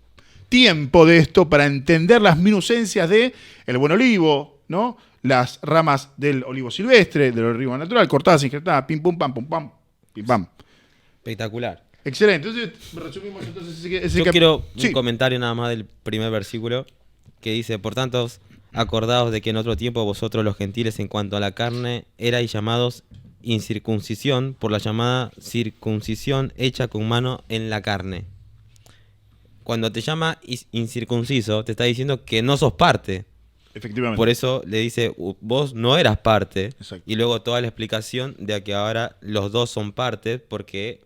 tiempo de esto, para entender las minucencias de el buen olivo, ¿no? Las ramas del olivo silvestre, del olivo natural, cortadas, injertadas, pim, pum, pam, pim, pam. Espectacular. Excelente. Entonces, resumimos entonces ese Yo quiero sí. un comentario nada más del primer versículo, que dice, por tanto, acordaos de que en otro tiempo vosotros los gentiles en cuanto a la carne erais llamados incircuncisión por la llamada circuncisión hecha con mano en la carne. Cuando te llama incircunciso, te está diciendo que no sos parte. Efectivamente. Por eso le dice, vos no eras parte. Exacto. Y luego toda la explicación de que ahora los dos son parte, porque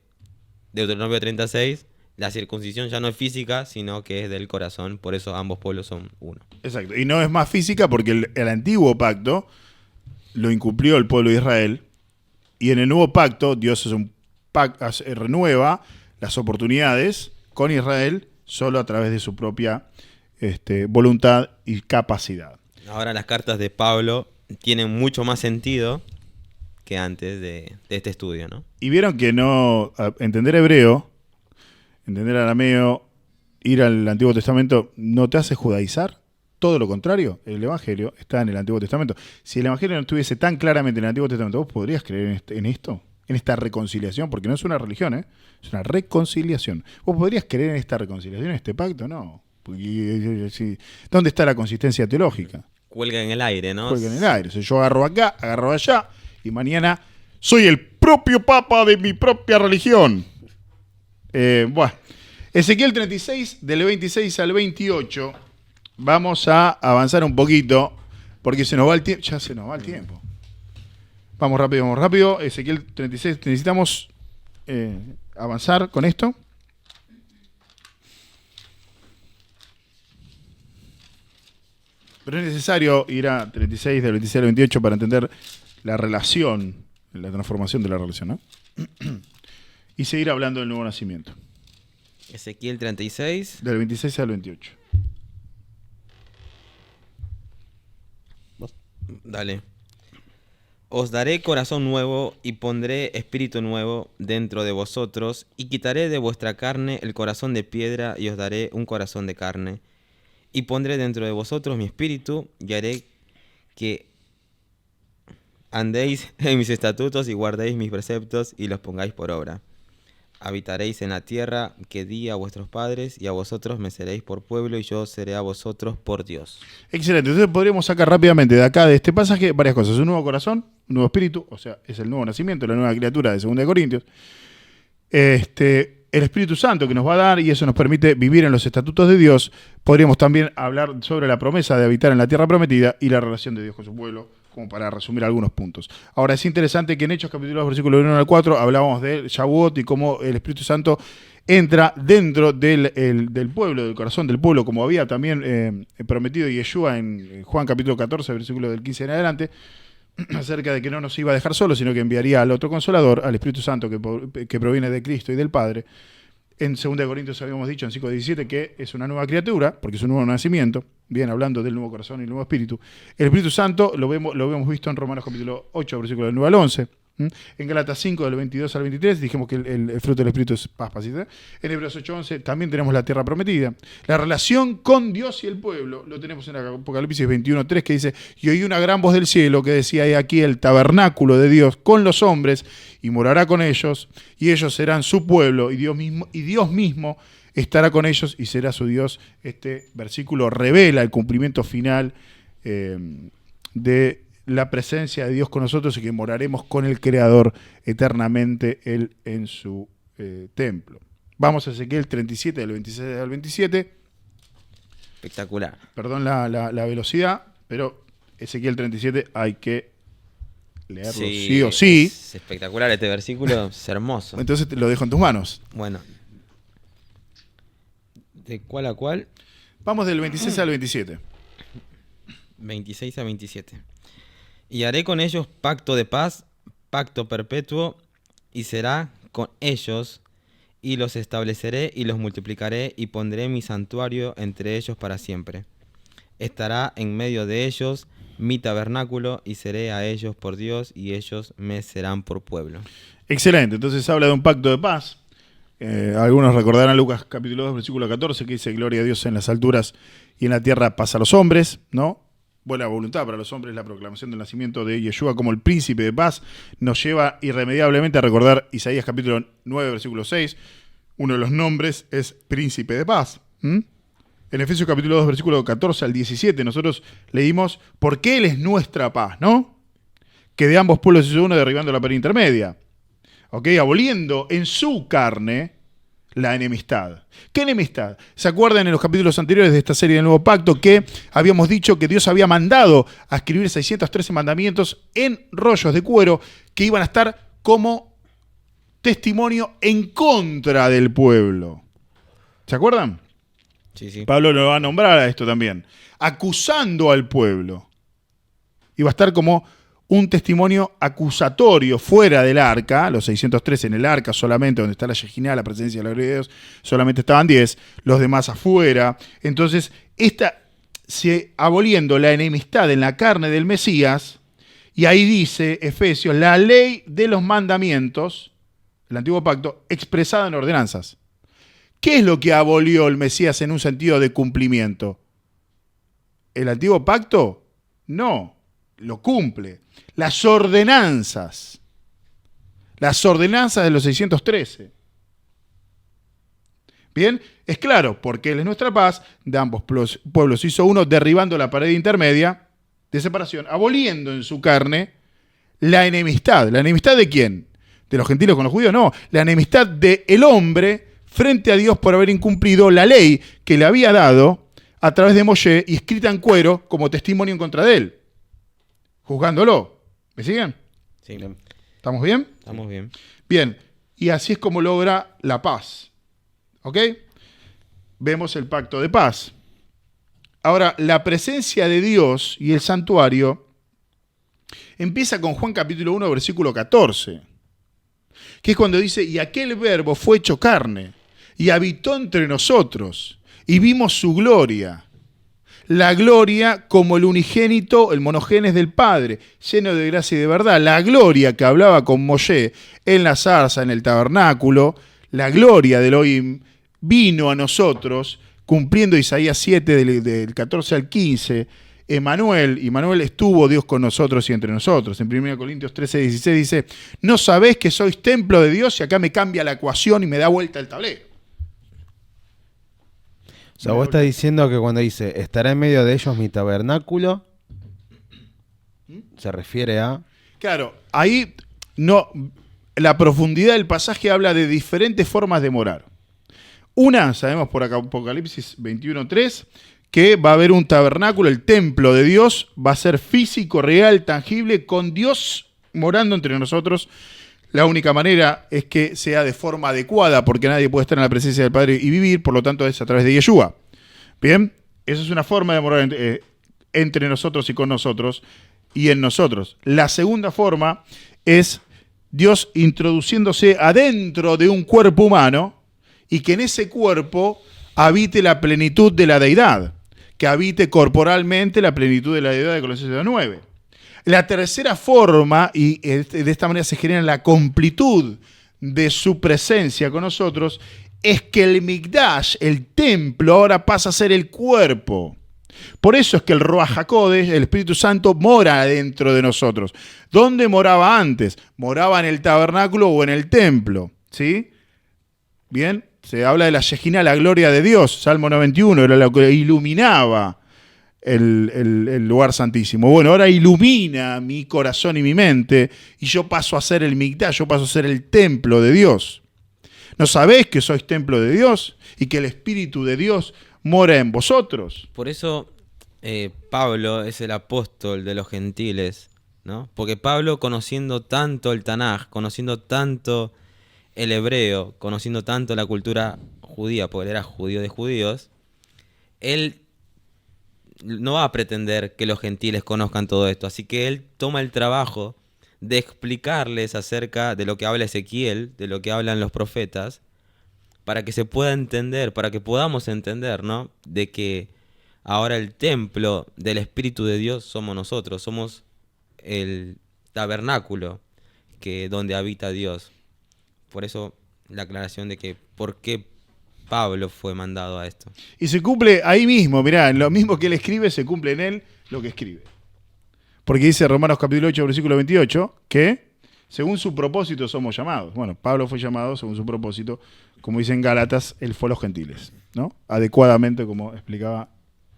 Deuteronomio 36, la circuncisión ya no es física, sino que es del corazón. Por eso ambos pueblos son uno. Exacto. Y no es más física porque el antiguo pacto lo incumplió el pueblo de Israel. Y en el nuevo pacto, Dios es un renueva las oportunidades con Israel solo a través de su propia voluntad y capacidad. Ahora las cartas de Pablo tienen mucho más sentido que antes de este estudio, ¿no? Y vieron que entender hebreo, entender arameo, ir al Antiguo Testamento, ¿no te hace judaizar? Todo lo contrario, el Evangelio está en el Antiguo Testamento. Si el Evangelio no estuviese tan claramente en el Antiguo Testamento, ¿vos podrías creer en esto? En esta reconciliación, porque no es una religión, es una reconciliación. ¿Vos podrías creer en esta reconciliación, en este pacto? No. ¿Dónde está la consistencia teológica? Cuelga en el aire, ¿no? Cuelga en el aire. O sea, yo agarro acá, agarro allá, y mañana soy el propio papa de mi propia religión. Bueno, Ezequiel 36, del 26 al 28. Vamos a avanzar un poquito, porque se nos va el tiempo. Ya se nos va el tiempo. Vamos rápido. Ezequiel 36, necesitamos avanzar con esto. Pero es necesario ir a 36, del 26 al 28 para entender la relación, la transformación de la relación, ¿no? Y seguir hablando del nuevo nacimiento. Ezequiel 36. Del 26 al 28. Dale. Os daré corazón nuevo y pondré espíritu nuevo dentro de vosotros y quitaré de vuestra carne el corazón de piedra y os daré un corazón de carne. Y pondré dentro de vosotros mi espíritu y haré que andéis en mis estatutos y guardéis mis preceptos y los pongáis por obra. Habitaréis en la tierra que di a vuestros padres y a vosotros me seréis por pueblo y yo seré a vosotros por Dios. Excelente, entonces podríamos sacar rápidamente de acá, de este pasaje, varias cosas. Un nuevo corazón, un nuevo espíritu, o sea, es el nuevo nacimiento, la nueva criatura de 2 de Corintios. El Espíritu Santo que nos va a dar y eso nos permite vivir en los estatutos de Dios. Podríamos también hablar sobre la promesa de habitar en la tierra prometida y la relación de Dios con su pueblo, como para resumir algunos puntos. Ahora, es interesante que en Hechos capítulo 2, versículo 1 al 4, hablábamos de Shavuot y cómo el Espíritu Santo entra dentro del pueblo, del corazón del pueblo, como había también prometido Yeshua en Juan capítulo 14, versículo del 15 en adelante, acerca de que no nos iba a dejar solos, sino que enviaría al otro Consolador, al Espíritu Santo que proviene de Cristo y del Padre. En 2 Corintios habíamos dicho en 5:17 que es una nueva criatura, porque es un nuevo nacimiento, bien hablando del nuevo corazón y el nuevo espíritu. El Espíritu Santo lo hemos visto en Romanos capítulo 8, versículo del 9 al 11. En Gálatas 5, del 22 al 23, dijimos que el fruto del Espíritu es paz, paciencia. En Hebreos 8:11 también tenemos la tierra prometida. La relación con Dios y el pueblo, lo tenemos en Apocalipsis 21:3, que dice, y oí una gran voz del cielo que decía, he aquí el tabernáculo de Dios con los hombres, y morará con ellos, y ellos serán su pueblo, y Dios mismo estará con ellos y será su Dios. Este versículo revela el cumplimiento final de la presencia de Dios con nosotros y que moraremos con el Creador eternamente, Él en su templo. Vamos a Ezequiel 37, del 26 al 27. Espectacular. Perdón la velocidad, pero Ezequiel 37 hay que leerlo sí o sí. Es espectacular este versículo, es hermoso. Entonces te lo dejo en tus manos. Bueno. ¿De cuál a cuál? Vamos del 26 al 27. 26 a 27. Y haré con ellos pacto de paz, pacto perpetuo, y será con ellos, y los estableceré y los multiplicaré, y pondré mi santuario entre ellos para siempre. Estará en medio de ellos mi tabernáculo, y seré a ellos por Dios, y ellos me serán por pueblo. Excelente, entonces habla de un pacto de paz. Algunos recordarán Lucas capítulo 2, versículo 14, que dice, gloria a Dios en las alturas y en la tierra paz a los hombres, ¿no? Buena voluntad para los hombres. La proclamación del nacimiento de Yeshua como el príncipe de paz nos lleva irremediablemente a recordar Isaías capítulo 9, versículo 6. Uno de los nombres es príncipe de paz. En Efesios capítulo 2, versículo 14 al 17, nosotros leímos, porque Él es nuestra paz, ¿no? Que de ambos pueblos hizo uno, derribando la pared intermedia. ¿Ok? Aboliendo en su carne la enemistad. ¿Qué enemistad? ¿Se acuerdan en los capítulos anteriores de esta serie del Nuevo Pacto que habíamos dicho que Dios había mandado a escribir 613 mandamientos en rollos de cuero que iban a estar como testimonio en contra del pueblo? ¿Se acuerdan? Sí, sí. Pablo lo va a nombrar a esto también. Acusando al pueblo. Iba a estar como un testimonio acusatorio fuera del arca, los 603 en el arca solamente, donde está la Shejinah, la presencia de la gloria de Dios, solamente estaban 10, los demás afuera. Entonces, aboliendo la enemistad en la carne del Mesías, y ahí dice Efesios, la ley de los mandamientos, el antiguo pacto, expresada en ordenanzas. ¿Qué es lo que abolió el Mesías en un sentido de cumplimiento? ¿El antiguo pacto? No, lo cumple. Las ordenanzas de los 613. Bien, es claro, porque Él es nuestra paz, de ambos pueblos hizo uno, derribando la pared intermedia de separación, aboliendo en su carne la enemistad. ¿La enemistad de quién? ¿De los gentiles con los judíos? No, la enemistad del hombre frente a Dios por haber incumplido la ley que le había dado a través de Moshe y escrita en cuero como testimonio en contra de él, juzgándolo. ¿Me siguen? Sí. ¿Estamos bien? Estamos bien. Bien, y así es como logra la paz. ¿Ok? Vemos el pacto de paz. Ahora, la presencia de Dios y el santuario empieza con Juan capítulo 1, versículo 14, que es cuando dice, y aquel verbo fue hecho carne, y habitó entre nosotros, y vimos su gloria. La gloria como el unigénito, el monogenes del Padre, lleno de gracia y de verdad. La gloria que hablaba con Moshe en la zarza, en el tabernáculo, la gloria del Elohim vino a nosotros, cumpliendo Isaías 7 del 14 al 15. Emmanuel estuvo Dios con nosotros y entre nosotros. En 1 Corintios 13, 16 dice, ¿no sabés que sois templo de Dios? Y acá me cambia la ecuación y me da vuelta el tablero. O sea, vos estás diciendo que cuando dice, estará en medio de ellos mi tabernáculo, se refiere a... Claro, ahí no, la profundidad del pasaje habla de diferentes formas de morar. Una, sabemos por acá, Apocalipsis 21:3, que va a haber un tabernáculo, el templo de Dios, va a ser físico, real, tangible, con Dios morando entre nosotros. La única manera es que sea de forma adecuada, porque nadie puede estar en la presencia del Padre y vivir, por lo tanto es a través de Yeshua. Bien, esa es una forma de morar entre nosotros y con nosotros y en nosotros. La segunda forma es Dios introduciéndose adentro de un cuerpo humano y que en ese cuerpo habite la plenitud de la deidad, que habite corporalmente la plenitud de la deidad de Colosenses 2:9. La tercera forma, y de esta manera se genera la completud de su presencia con nosotros, es que el Mikdash, el templo, ahora pasa a ser el cuerpo. Por eso es que el Ruach HaKodesh, el Espíritu Santo, mora dentro de nosotros. ¿Dónde moraba antes? Moraba en el tabernáculo o en el templo. ¿Sí? Bien, se habla de la Shejinah, la gloria de Dios. Salmo 91, era lo que iluminaba el lugar santísimo. Bueno, ahora ilumina mi corazón y mi mente y yo paso a ser el Mikdash, yo paso a ser el templo de Dios. ¿No sabéis que sois templo de Dios y que el Espíritu de Dios mora en vosotros? Por eso Pablo es el apóstol de los gentiles, ¿no? Porque Pablo, conociendo tanto el Tanaj, conociendo tanto el hebreo, conociendo tanto la cultura judía, porque él era judío de judíos, él no va a pretender que los gentiles conozcan todo esto. Así que él toma el trabajo de explicarles acerca de lo que habla Ezequiel, de lo que hablan los profetas, para que se pueda entender, para que podamos entender, ¿no? De que ahora el templo del Espíritu de Dios somos nosotros, somos el tabernáculo donde habita Dios. Por eso la aclaración de que por qué Pablo fue mandado a esto. Y se cumple ahí mismo, mirá, lo mismo que él escribe, se cumple en él lo que escribe. Porque dice Romanos capítulo 8, versículo 28, que según su propósito somos llamados. Bueno, Pablo fue llamado según su propósito, como dice en Gálatas, él fue a los gentiles, ¿no? Adecuadamente, como explicaba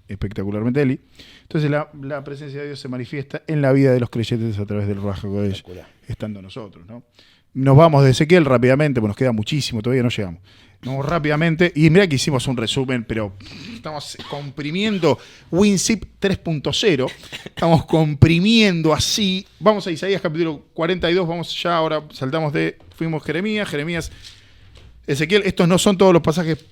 espectacularmente Eli. Entonces la presencia de Dios se manifiesta en la vida de los creyentes a través del Ruach HaKodesh, estando nosotros, ¿no? Nos vamos de Ezequiel rápidamente, porque nos queda muchísimo, todavía no llegamos. Vamos rápidamente, y mirá que hicimos un resumen, pero estamos comprimiendo WinZip 3.0, estamos comprimiendo así. Vamos a Isaías capítulo 42, vamos ya, ahora fuimos Jeremías, Ezequiel. Estos no son todos los pasajes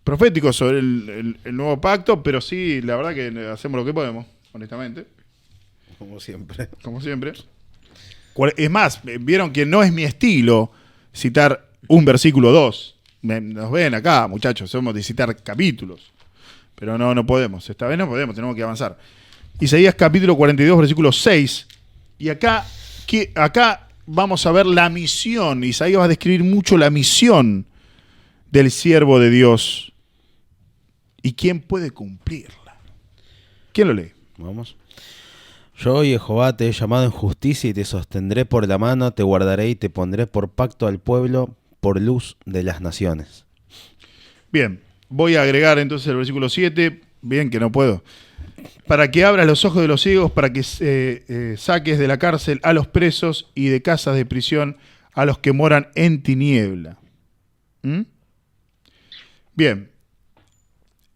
proféticos sobre el nuevo pacto, pero sí, la verdad que hacemos lo que podemos, honestamente. Como siempre. como siempre. Es más, vieron que no es mi estilo citar un versículo 2. Nos ven acá, muchachos, somos de citar capítulos. Pero no podemos. Esta vez no podemos, tenemos que avanzar. Isaías capítulo 42, versículo 6. Y acá vamos a ver la misión. Isaías va a describir mucho la misión del siervo de Dios. ¿Y quién puede cumplirla? ¿Quién lo lee? Vamos. Yo, Jehová, te he llamado en justicia y te sostendré por la mano, te guardaré y te pondré por pacto al pueblo, por luz de las naciones. Bien, voy a agregar entonces el versículo 7. Bien, que no puedo. Para que abras los ojos de los ciegos, para que saques de la cárcel a los presos y de casas de prisión a los que moran en tiniebla. ¿Mm? Bien.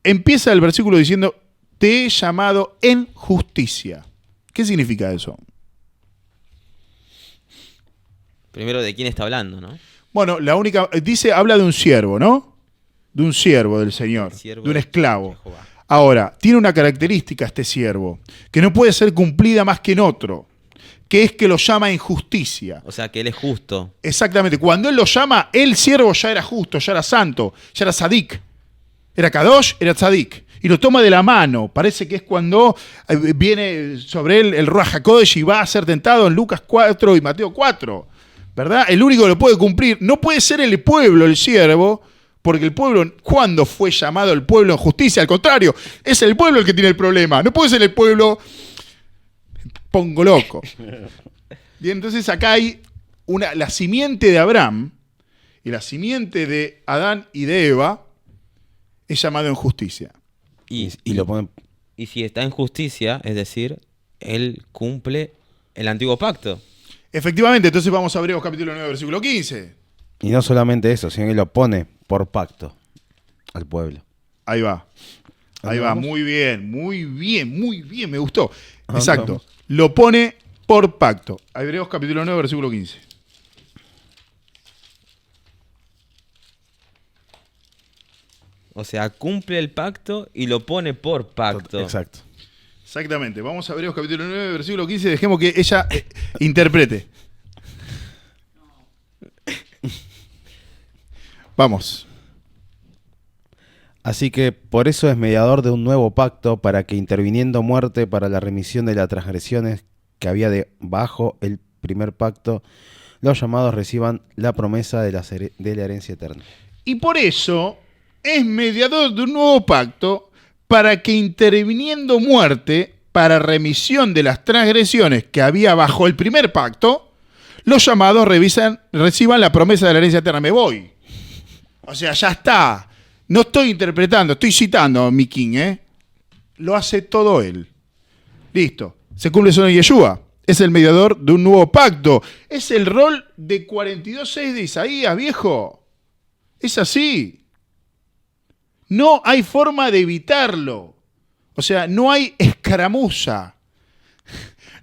Empieza el versículo diciendo, te he llamado en justicia. ¿Qué significa eso? Primero, ¿de quién está hablando, no? Bueno, habla de un siervo, ¿no? De un siervo del Señor, Siervo de un de esclavo. Jehová. Ahora, tiene una característica este siervo, que no puede ser cumplida más que en otro, que es que lo llama en justicia. O sea, que él es justo. Exactamente, cuando él lo llama, el siervo ya era justo, ya era santo, ya era tzadik. Era Kadosh, era tzadik. Y lo toma de la mano. Parece que es cuando viene sobre él el Ruach HaKodesh y va a ser tentado en Lucas 4 y Mateo 4. ¿Verdad? El único que lo puede cumplir no puede ser el pueblo, el siervo, porque el pueblo, ¿cuándo fue llamado el pueblo en justicia? Al contrario, es el pueblo el que tiene el problema. No puede ser el pueblo pongo loco. Y entonces acá hay la simiente de Abraham y la simiente de Adán y de Eva es llamado en justicia. Y lo ponen. Y si está en justicia, es decir, él cumple el antiguo pacto. Efectivamente, entonces vamos a Hebreos capítulo 9, versículo 15. Y no solamente eso, sino que lo pone por pacto al pueblo. Ahí va. Ahí va, ¿Vamos? muy bien, muy bien, muy bien, me gustó. ¿A dónde Exacto. vamos? Lo pone por pacto. Hebreos capítulo 9, versículo 15. O sea, cumple el pacto y lo pone por pacto. Exacto. Exactamente. Vamos a Hebreos capítulo 9, versículo 15. Dejemos que ella interprete. Vamos. Así que por eso es mediador de un nuevo pacto, para que interviniendo muerte para la remisión de las transgresiones que había debajo el primer pacto, los llamados reciban la promesa de la herencia eterna. Y por eso es mediador de un nuevo pacto, para que interviniendo muerte para remisión de las transgresiones que había bajo el primer pacto, los llamados reciban la promesa de la herencia eterna. Me voy. O sea, ya está. No estoy interpretando, estoy citando a mi King, ¿eh? Lo hace todo él. Listo. Se cumple solo en Yeshua. Es el mediador de un nuevo pacto. Es el rol de 42.6 de Isaías, viejo. Es así. No hay forma de evitarlo. O sea, no hay escaramuza.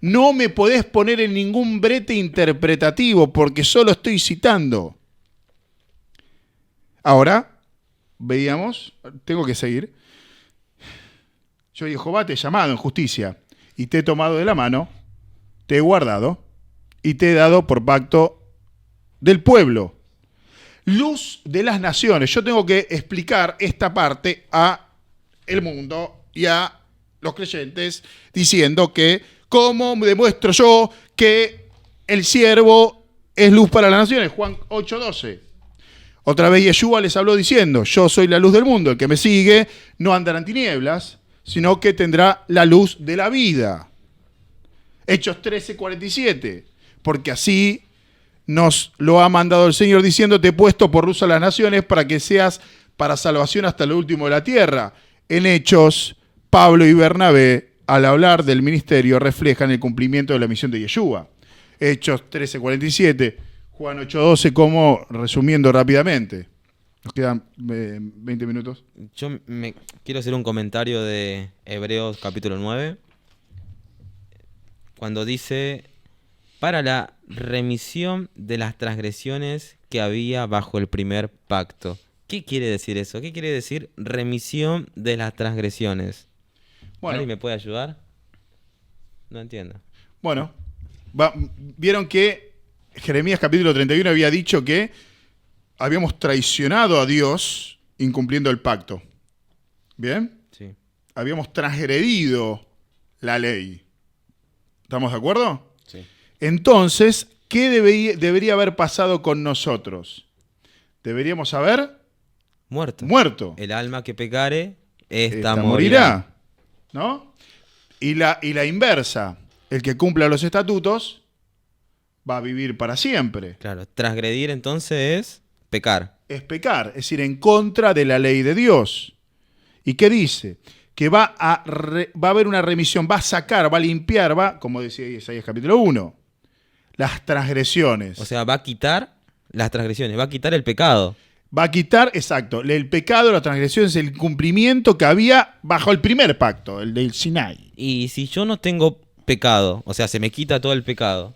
No me podés poner en ningún brete interpretativo porque solo estoy citando. Ahora, veíamos, tengo que seguir. Yo, Jehová, te he llamado en justicia y te he tomado de la mano, te he guardado y te he dado por pacto del pueblo. Luz de las naciones. Yo tengo que explicar esta parte a el mundo y a los creyentes diciendo que, ¿cómo demuestro yo que el siervo es luz para las naciones? Juan 8:12. Otra vez Yeshua les habló diciendo, yo soy la luz del mundo, el que me sigue no andará en tinieblas, sino que tendrá la luz de la vida. Hechos 13:47, porque así nos lo ha mandado el Señor diciendo, te he puesto por luz a las naciones para que seas para salvación hasta lo último de la tierra. En Hechos, Pablo y Bernabé, al hablar del ministerio, reflejan el cumplimiento de la misión de Yeshua. Hechos 13:47, Juan 8:12, como resumiendo rápidamente. Nos quedan 20 minutos. Yo quiero hacer un comentario de Hebreos capítulo 9. Cuando dice, para la remisión de las transgresiones que había bajo el primer pacto. ¿Qué quiere decir eso? ¿Qué quiere decir remisión de las transgresiones? Bueno, ¿Alguien me puede ayudar? No entiendo. Bueno, vieron que Jeremías capítulo 31 había dicho que habíamos traicionado a Dios incumpliendo el pacto. ¿Bien? Sí. Habíamos transgredido la ley. ¿Estamos de acuerdo? Sí. Entonces, ¿qué debería haber pasado con nosotros? Deberíamos haber muerto. El alma que pecare, esta Esta morirá. ¿No? Y la inversa, el que cumpla los estatutos va a vivir para siempre. Claro, transgredir entonces es pecar. Es pecar, es decir, en contra de la ley de Dios. ¿Y qué dice? Que va a haber una remisión, va a sacar, va a limpiar, como decía Isaías capítulo 1, las transgresiones. O sea, va a quitar las transgresiones, va a quitar el pecado. Va a quitar, exacto, el pecado, la transgresión es el cumplimiento que había bajo el primer pacto, el del Sinai. Y si yo no tengo pecado, o sea, se me quita todo el pecado,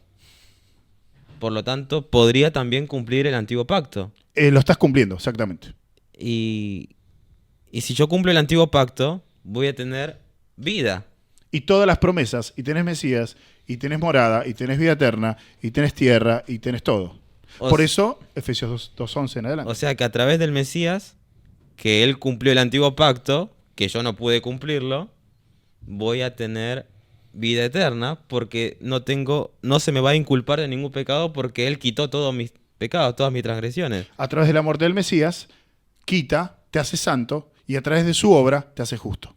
por lo tanto, podría también cumplir el antiguo pacto. Lo estás cumpliendo, exactamente. Y si yo cumplo el antiguo pacto, voy a tener vida. Y todas las promesas, y tenés Mesías, y tenés morada, y tenés vida eterna, y tenés tierra, y tenés todo. Por eso, Efesios 2:11 en adelante. O sea que a través del Mesías, que él cumplió el antiguo pacto, que yo no pude cumplirlo, voy a tener vida eterna porque no se me va a inculpar de ningún pecado porque él quitó todos mis pecados, todas mis transgresiones. A través de la muerte del Mesías, quita, te hace santo, y a través de su obra te hace justo.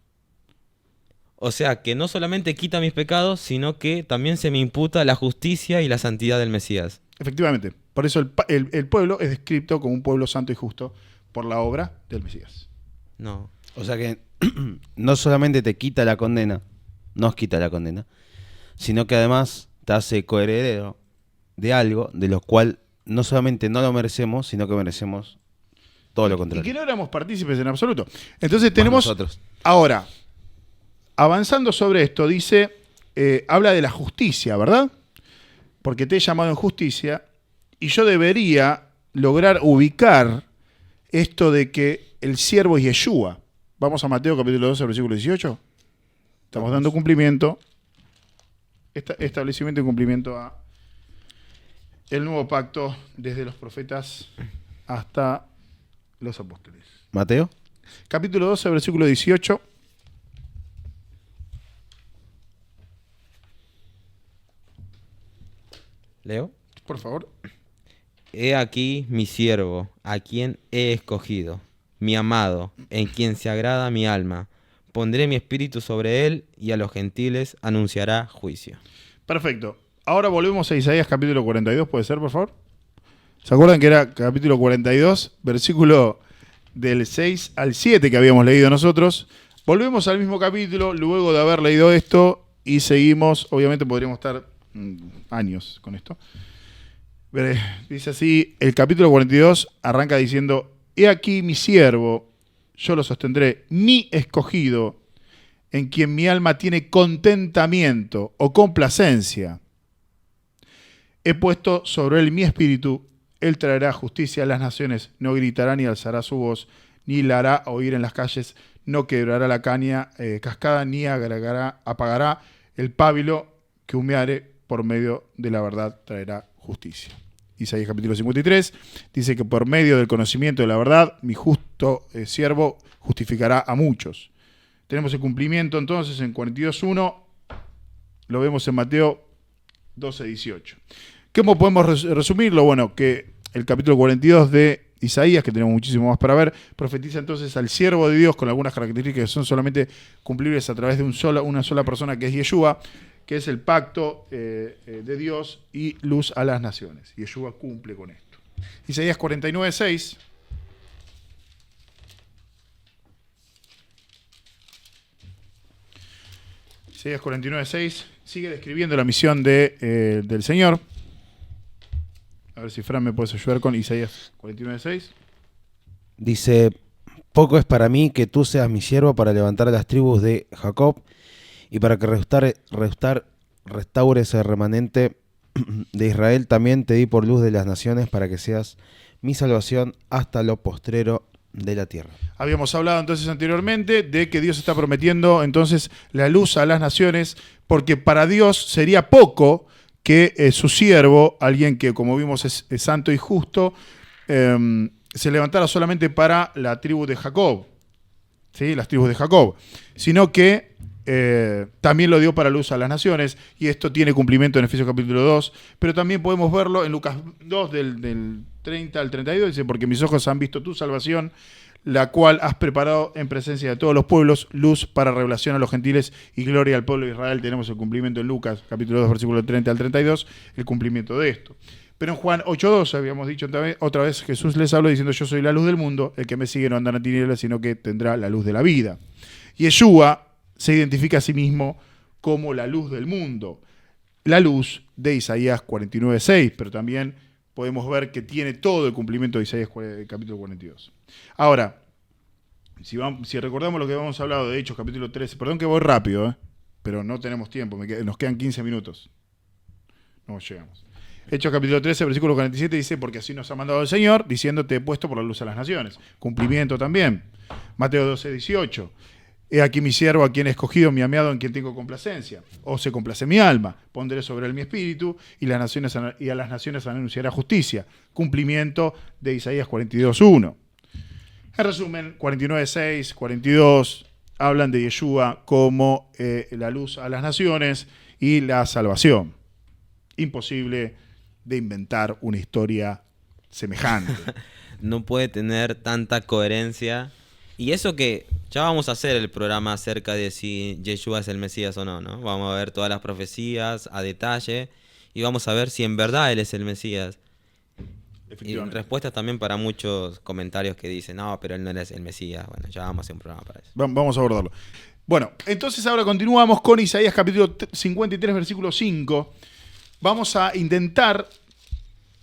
O sea que no solamente quita mis pecados, sino que también se me imputa la justicia y la santidad del Mesías. Efectivamente. Por eso el pueblo es descrito como un pueblo santo y justo por la obra del Mesías. No. O sea que no solamente te quita la condena, nos quita la condena, sino que además te hace coheredero de algo de lo cual no solamente no lo merecemos, sino que merecemos todo lo Y contrario. que no éramos partícipes en absoluto. Entonces tenemos... nosotros. Ahora, avanzando sobre esto, dice, habla de la justicia, ¿verdad? Porque te he llamado en justicia y yo debería lograr ubicar esto de que el siervo es Yeshua. Vamos a Mateo capítulo 12, versículo 18. Estamos dando cumplimiento, establecimiento y cumplimiento a el nuevo pacto desde los profetas hasta los apóstoles. Mateo. Capítulo 12, versículo 18. ¿Leo? Por favor. He aquí mi siervo, a quien he escogido, mi amado, en quien se agrada mi alma. Pondré mi espíritu sobre él y a los gentiles anunciará juicio. Perfecto. Ahora volvemos a Isaías capítulo 42, ¿puede ser, por favor? ¿Se acuerdan que era capítulo 42, versículo del 6 al 7 que habíamos leído nosotros? Volvemos al mismo capítulo luego de haber leído esto y seguimos, obviamente podríamos estar años con esto. Dice así, el capítulo 42 arranca diciendo, he aquí mi siervo, yo lo sostendré, mi escogido, en quien mi alma tiene contentamiento o complacencia. He puesto sobre él mi espíritu, él traerá justicia a las naciones, no gritará ni alzará su voz, ni la hará oír en las calles, no quebrará la caña cascada, ni apagará el pábilo que humeare, por medio de la verdad traerá justicia. Isaías capítulo 53 dice que por medio del conocimiento de la verdad, mi justo siervo justificará a muchos. Tenemos el cumplimiento entonces en 42.1, lo vemos en Mateo 12.18. ¿Cómo podemos resumirlo? Bueno, que el capítulo 42 de Isaías, que tenemos muchísimo más para ver, profetiza entonces al siervo de Dios con algunas características que son solamente cumplibles a través de una sola persona, que es Yeshua, que es el pacto de Dios y luz a las naciones. Yeshua cumple con esto. Isaías 49.6. Isaías 49.6 sigue describiendo la misión del Señor. A ver si Fran me puedes ayudar con Isaías 49.6. Dice, poco es para mí que tú seas mi siervo para levantar a las tribus de Jacob y para que restaures el remanente de Israel. También te di por luz de las naciones para que seas mi salvación hasta lo postrero de la tierra. Habíamos hablado entonces anteriormente de que Dios está prometiendo entonces la luz a las naciones, porque para Dios sería poco que su siervo, alguien que como vimos es santo y justo, se levantara solamente para la tribu de Jacob, ¿sí? Las tribus de Jacob, sino que también lo dio para luz a las naciones, y esto tiene cumplimiento en Efesios capítulo 2, pero también podemos verlo en Lucas 2 del 30 al 32, dice, porque mis ojos han visto tu salvación, la cual has preparado en presencia de todos los pueblos, luz para revelación a los gentiles y gloria al pueblo de Israel. Tenemos el cumplimiento en Lucas capítulo 2, versículo 30 al 32, el cumplimiento de esto. Pero en Juan 8:12 habíamos dicho otra vez, Jesús les habló diciendo, yo soy la luz del mundo, el que me sigue no andará en tinieblas, sino que tendrá la luz de la vida. Yeshua se identifica a sí mismo como la luz del mundo, la luz de Isaías 49:6, pero también podemos ver que tiene todo el cumplimiento de Isaías capítulo 42. Ahora, si recordamos lo que hemos hablado de Hechos capítulo 13, perdón que voy rápido, pero no tenemos tiempo, nos quedan 15 minutos. No llegamos. Hechos capítulo 13, versículo 47 dice, porque así nos ha mandado el Señor, diciendo, te he puesto por la luz a las naciones. Cumplimiento también. Mateo 12:18. He aquí mi siervo, a quien he escogido, mi amado, en quien tengo complacencia. O se complace mi alma, pondré sobre él mi espíritu, y a las naciones anunciará justicia. Cumplimiento de Isaías 42:1. En resumen, 49:6, 42, hablan de Yeshua como la luz a las naciones y la salvación. Imposible de inventar una historia semejante. No puede tener tanta coherencia. Y eso que ya vamos a hacer el programa acerca de si Yeshua es el Mesías o no, ¿no? Vamos a ver todas las profecías a detalle y vamos a ver si en verdad él es el Mesías. Y respuestas también para muchos comentarios que dicen, no, pero él no es el Mesías. Bueno, ya vamos a hacer un programa para eso. Vamos a abordarlo. Bueno, entonces ahora continuamos con Isaías capítulo 53, versículo 5. Vamos a intentar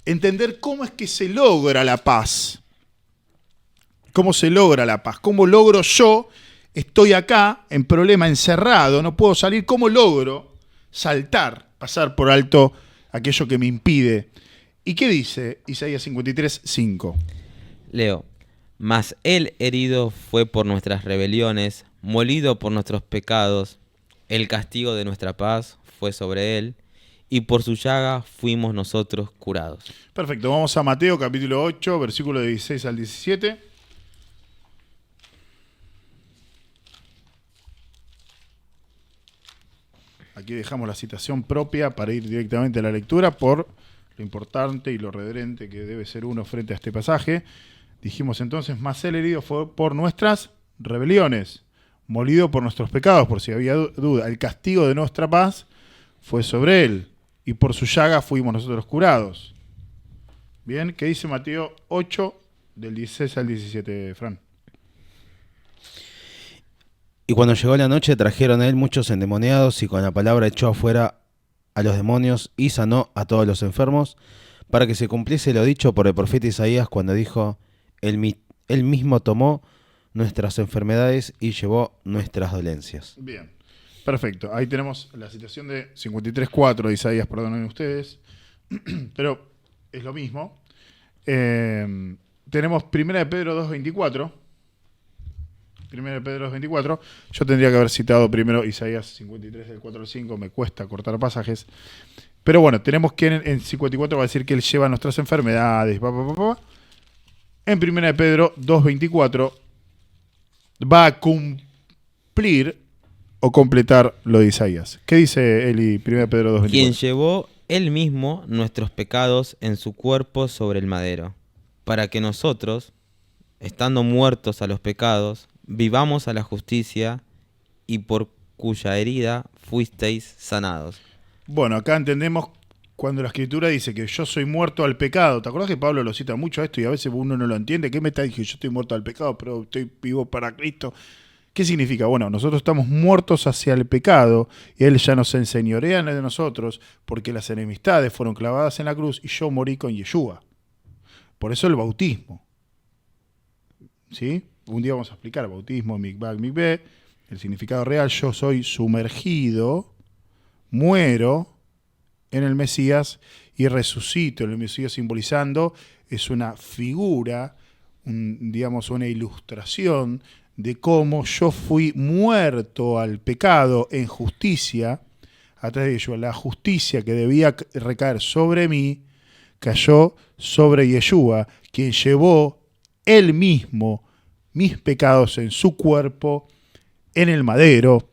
entender cómo es que se logra la paz. ¿Cómo se logra la paz? ¿Cómo logro yo? Estoy acá, en problema, encerrado, no puedo salir. ¿Cómo logro saltar, pasar por alto aquello que me impide? ¿Y qué dice Isaías 53, 5? Leo, mas él herido fue por nuestras rebeliones, molido por nuestros pecados, el castigo de nuestra paz fue sobre él, y por su llaga fuimos nosotros curados. Perfecto, vamos a Mateo capítulo 8, versículo de 16 al 17. Aquí dejamos la citación propia para ir directamente a la lectura por lo importante y lo reverente que debe ser uno frente a este pasaje. Dijimos entonces, mas él herido fue por nuestras rebeliones, molido por nuestros pecados, por si había duda. El castigo de nuestra paz fue sobre él, y por su llaga fuimos nosotros curados. Bien, ¿qué dice Mateo 8, del 16 al 17, Fran? Y cuando llegó la noche trajeron a él muchos endemoniados y con la palabra echó afuera a los demonios y sanó a todos los enfermos, para que se cumpliese lo dicho por el profeta Isaías cuando dijo, él mismo tomó nuestras enfermedades y llevó nuestras dolencias. Bien, perfecto. Ahí tenemos la citación de 53.4 de Isaías, perdonen ustedes, pero es lo mismo. Tenemos 1 de Pedro 2.24. 1 de Pedro 2.24. Yo tendría que haber citado primero Isaías 53, del 4 al 5. Me cuesta cortar pasajes. Pero bueno, tenemos que en 54 va a decir que él lleva nuestras enfermedades. En 1 de Pedro 2.24 va a cumplir o completar lo de Isaías. ¿Qué dice Eli 1 de Pedro 2.24? Quien llevó él mismo nuestros pecados en su cuerpo sobre el madero, para que nosotros, estando muertos a los pecados, vivamos a la justicia, y por cuya herida fuisteis sanados. Bueno, acá entendemos cuando la Escritura dice que yo soy muerto al pecado. ¿Te acordás que Pablo lo cita mucho a esto y a veces uno no lo entiende? ¿Qué me está diciendo? Yo estoy muerto al pecado, pero estoy vivo para Cristo. ¿Qué significa? Bueno, nosotros estamos muertos hacia el pecado y Él ya nos enseñorea de nosotros porque las enemistades fueron clavadas en la cruz y yo morí con Yeshua. Por eso el bautismo. ¿Sí? Un día vamos a explicar el bautismo, mikvah, mikveh, el significado real. Yo soy sumergido, muero en el Mesías y resucito. El Mesías simbolizando es una figura, digamos, una ilustración de cómo yo fui muerto al pecado en justicia a través de Yeshua. La justicia que debía recaer sobre mí cayó sobre Yeshua, quien llevó él mismo mis pecados en su cuerpo, en el madero,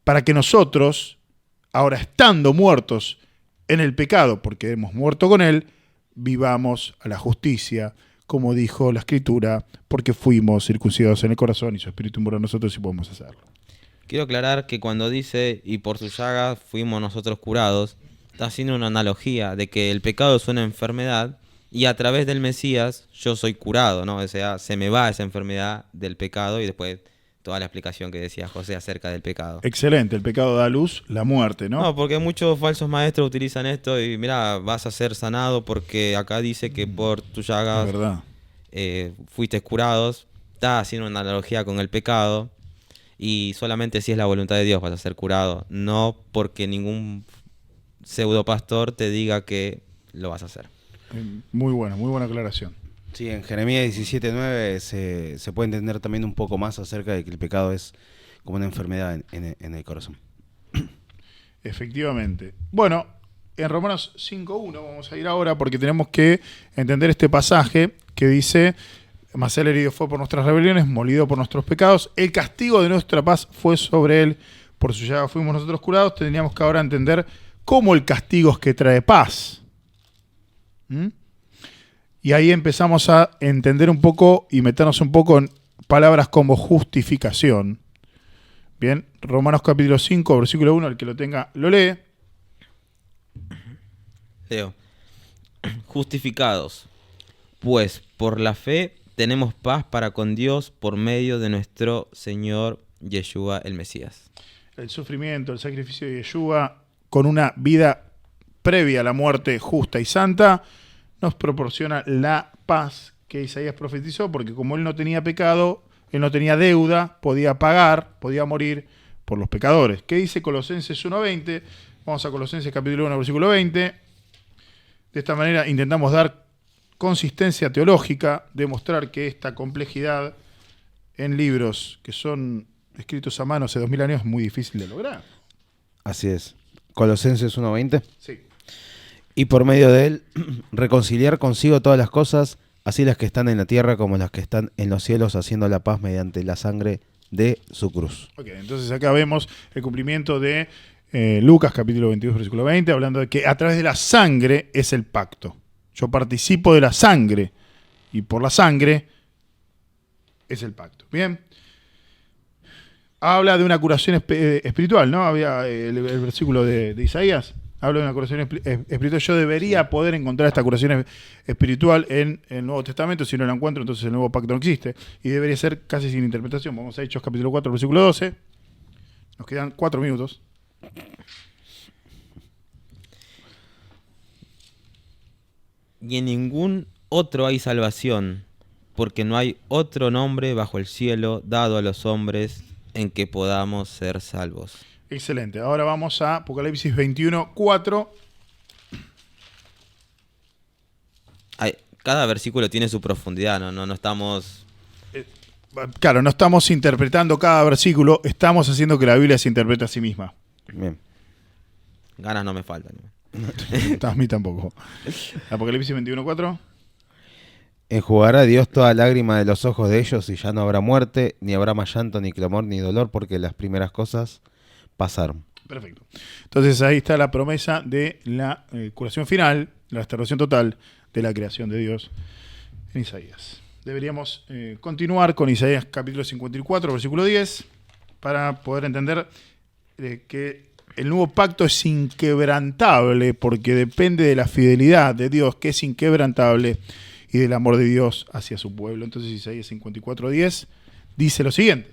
para que nosotros, ahora estando muertos en el pecado, porque hemos muerto con él, vivamos a la justicia, como dijo la Escritura, porque fuimos circuncidados en el corazón y su Espíritu moró en nosotros y podemos hacerlo. Quiero aclarar que cuando dice, y por su llaga fuimos nosotros curados, está haciendo una analogía de que el pecado es una enfermedad y a través del Mesías yo soy curado, ¿no? O sea, se me va esa enfermedad del pecado y después toda la explicación que decía José acerca del pecado. Excelente, el pecado da luz, la muerte, ¿no? No, porque muchos falsos maestros utilizan esto y mira, vas a ser sanado porque acá dice que por tus Es llagas verdad. fuiste curados. Está haciendo una analogía con el pecado y solamente si es la voluntad de Dios vas a ser curado, no porque ningún pseudo pastor te diga que lo vas a hacer. Muy buena aclaración. Sí, en Jeremías 17:9 se puede entender también un poco más acerca de que el pecado es como una enfermedad en el corazón. Efectivamente. Bueno, en Romanos 5.1 vamos a ir ahora porque tenemos que entender este pasaje que dice: mas él herido fue por nuestras rebeliones, molido por nuestros pecados, el castigo de nuestra paz fue sobre él, por su llaga fuimos nosotros curados. Tendríamos que ahora entender cómo el castigo es que trae paz. Y ahí empezamos a entender un poco y meternos un poco en palabras como justificación. Bien, Romanos capítulo 5, versículo 1, el que lo tenga, lo lee. Leo. Justificados, pues por la fe tenemos paz para con Dios por medio de nuestro Señor Yeshua el Mesías. El sufrimiento, el sacrificio de Yeshua, con una vida previa a la muerte justa y santa, nos proporciona la paz que Isaías profetizó, porque como él no tenía pecado, él no tenía deuda, podía pagar, podía morir por los pecadores. ¿Qué dice Colosenses 1.20? Vamos a Colosenses capítulo 1, versículo 20. De esta manera intentamos dar consistencia teológica, demostrar que esta complejidad en libros que son escritos a mano hace 2000 años es muy difícil de lograr. Así es. Colosenses 1:20. Sí. Y por medio de él, reconciliar consigo todas las cosas, así las que están en la tierra como las que están en los cielos, haciendo la paz mediante la sangre de su cruz. Ok, entonces acá vemos el cumplimiento de Lucas capítulo 22, versículo 20, hablando de que a través de la sangre es el pacto. Yo participo de la sangre y por la sangre es el pacto. Bien. Habla de una curación espiritual, ¿no? Había el versículo de Isaías. Habla de una curación espiritual. Yo debería poder encontrar esta curación espiritual en el Nuevo Testamento. Si no la encuentro, entonces el Nuevo Pacto no existe. Y debería ser casi sin interpretación. Vamos a Hechos capítulo 4, versículo 12. Nos quedan 4 minutos. Y en ningún otro hay salvación, porque no hay otro nombre bajo el cielo dado a los hombres en que podamos ser salvos. Excelente. Ahora vamos a Apocalipsis 21, 4. Cada versículo tiene su profundidad, no estamos... Claro, no estamos interpretando cada versículo, estamos haciendo que la Biblia se interprete a sí misma. Bien. Ganas no me faltan. A mí tampoco. Apocalipsis 21, 4. Enjugará Dios toda lágrima de los ojos de ellos y ya no habrá muerte, ni habrá más llanto, ni clamor, ni dolor, porque las primeras cosas pasaron. Perfecto. Entonces ahí está la promesa de la curación final, la restauración total de la creación de Dios en Isaías. Deberíamos continuar con Isaías capítulo 54, versículo 10, para poder entender que el nuevo pacto es inquebrantable porque depende de la fidelidad de Dios, que es inquebrantable, y del amor de Dios hacia su pueblo. Entonces Isaías 54, 10 dice lo siguiente.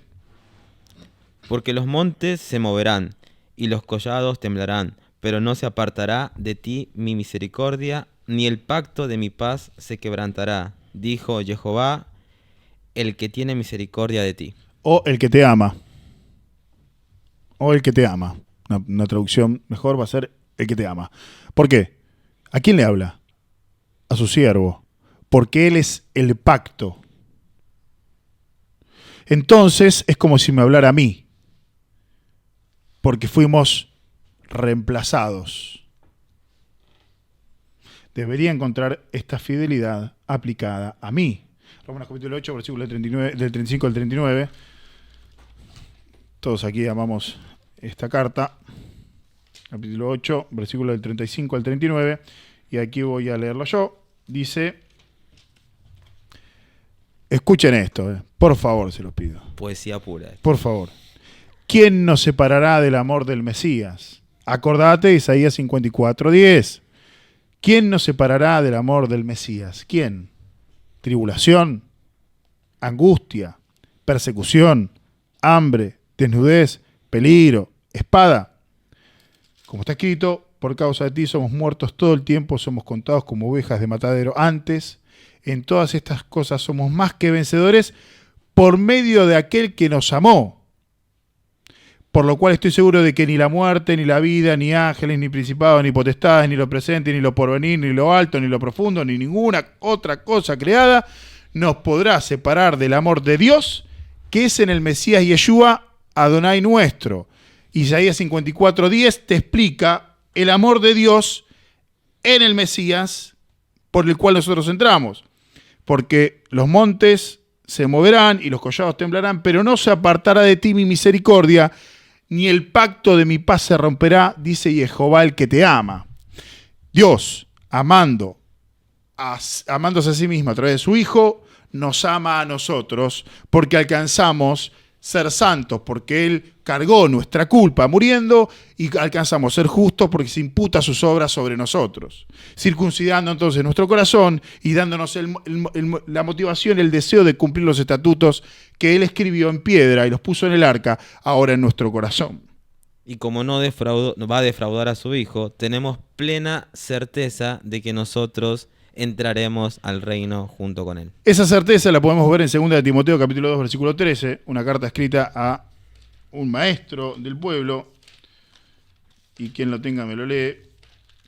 Porque los montes se moverán y los collados temblarán, pero no se apartará de ti mi misericordia, ni el pacto de mi paz se quebrantará, dijo Jehová, el que tiene misericordia de ti. O el que te ama. O el que te ama. Una traducción mejor va a ser el que te ama. ¿Por qué? ¿A quién le habla? A su siervo. Porque él es el pacto. entonces es como si me hablara a mí, porque fuimos reemplazados. Debería encontrar esta fidelidad aplicada a mí. Romanos capítulo 8, versículo 39, del 35 al 39. Todos aquí amamos esta carta. Capítulo 8, versículo del 35 al 39. Y aquí voy a leerlo yo. Dice, escuchen esto, por favor, se los pido. Poesía pura. Por favor. ¿Quién nos separará del amor del Mesías? Acordate de Isaías 54:10. ¿Quién nos separará del amor del Mesías? ¿Quién? Tribulación, angustia, persecución, hambre, desnudez, peligro, espada. Como está escrito, por causa de ti somos muertos todo el tiempo, somos contados como ovejas de matadero. Antes, en todas estas cosas somos más que vencedores por medio de aquel que nos amó. Por lo cual estoy seguro de que ni la muerte, ni la vida, ni ángeles, ni principados, ni potestades, ni lo presente, ni lo porvenir, ni lo alto, ni lo profundo, ni ninguna otra cosa creada nos podrá separar del amor de Dios, que es en el Mesías Yeshua, Adonai nuestro. Isaías 54:10 te explica el amor de Dios en el Mesías por el cual nosotros entramos. Porque los montes se moverán y los collados temblarán, pero no se apartará de ti mi misericordia, ni el pacto de mi paz se romperá, dice Jehová el que te ama. Dios, amándose a sí mismo a través de su Hijo, nos ama a nosotros porque alcanzamos ser santos, porque Él cargó nuestra culpa muriendo y alcanzamos ser justos porque se imputa sus obras sobre nosotros. Circuncidando entonces nuestro corazón y dándonos la motivación, el deseo de cumplir los estatutos que Él escribió en piedra y los puso en el arca, ahora en nuestro corazón. Y como no va a defraudar a su Hijo, tenemos plena certeza de que nosotros entraremos al reino junto con Él. Esa certeza la podemos ver en 2 de Timoteo capítulo 2 versículo 13, una carta escrita a un maestro del pueblo, y quien lo tenga me lo lee.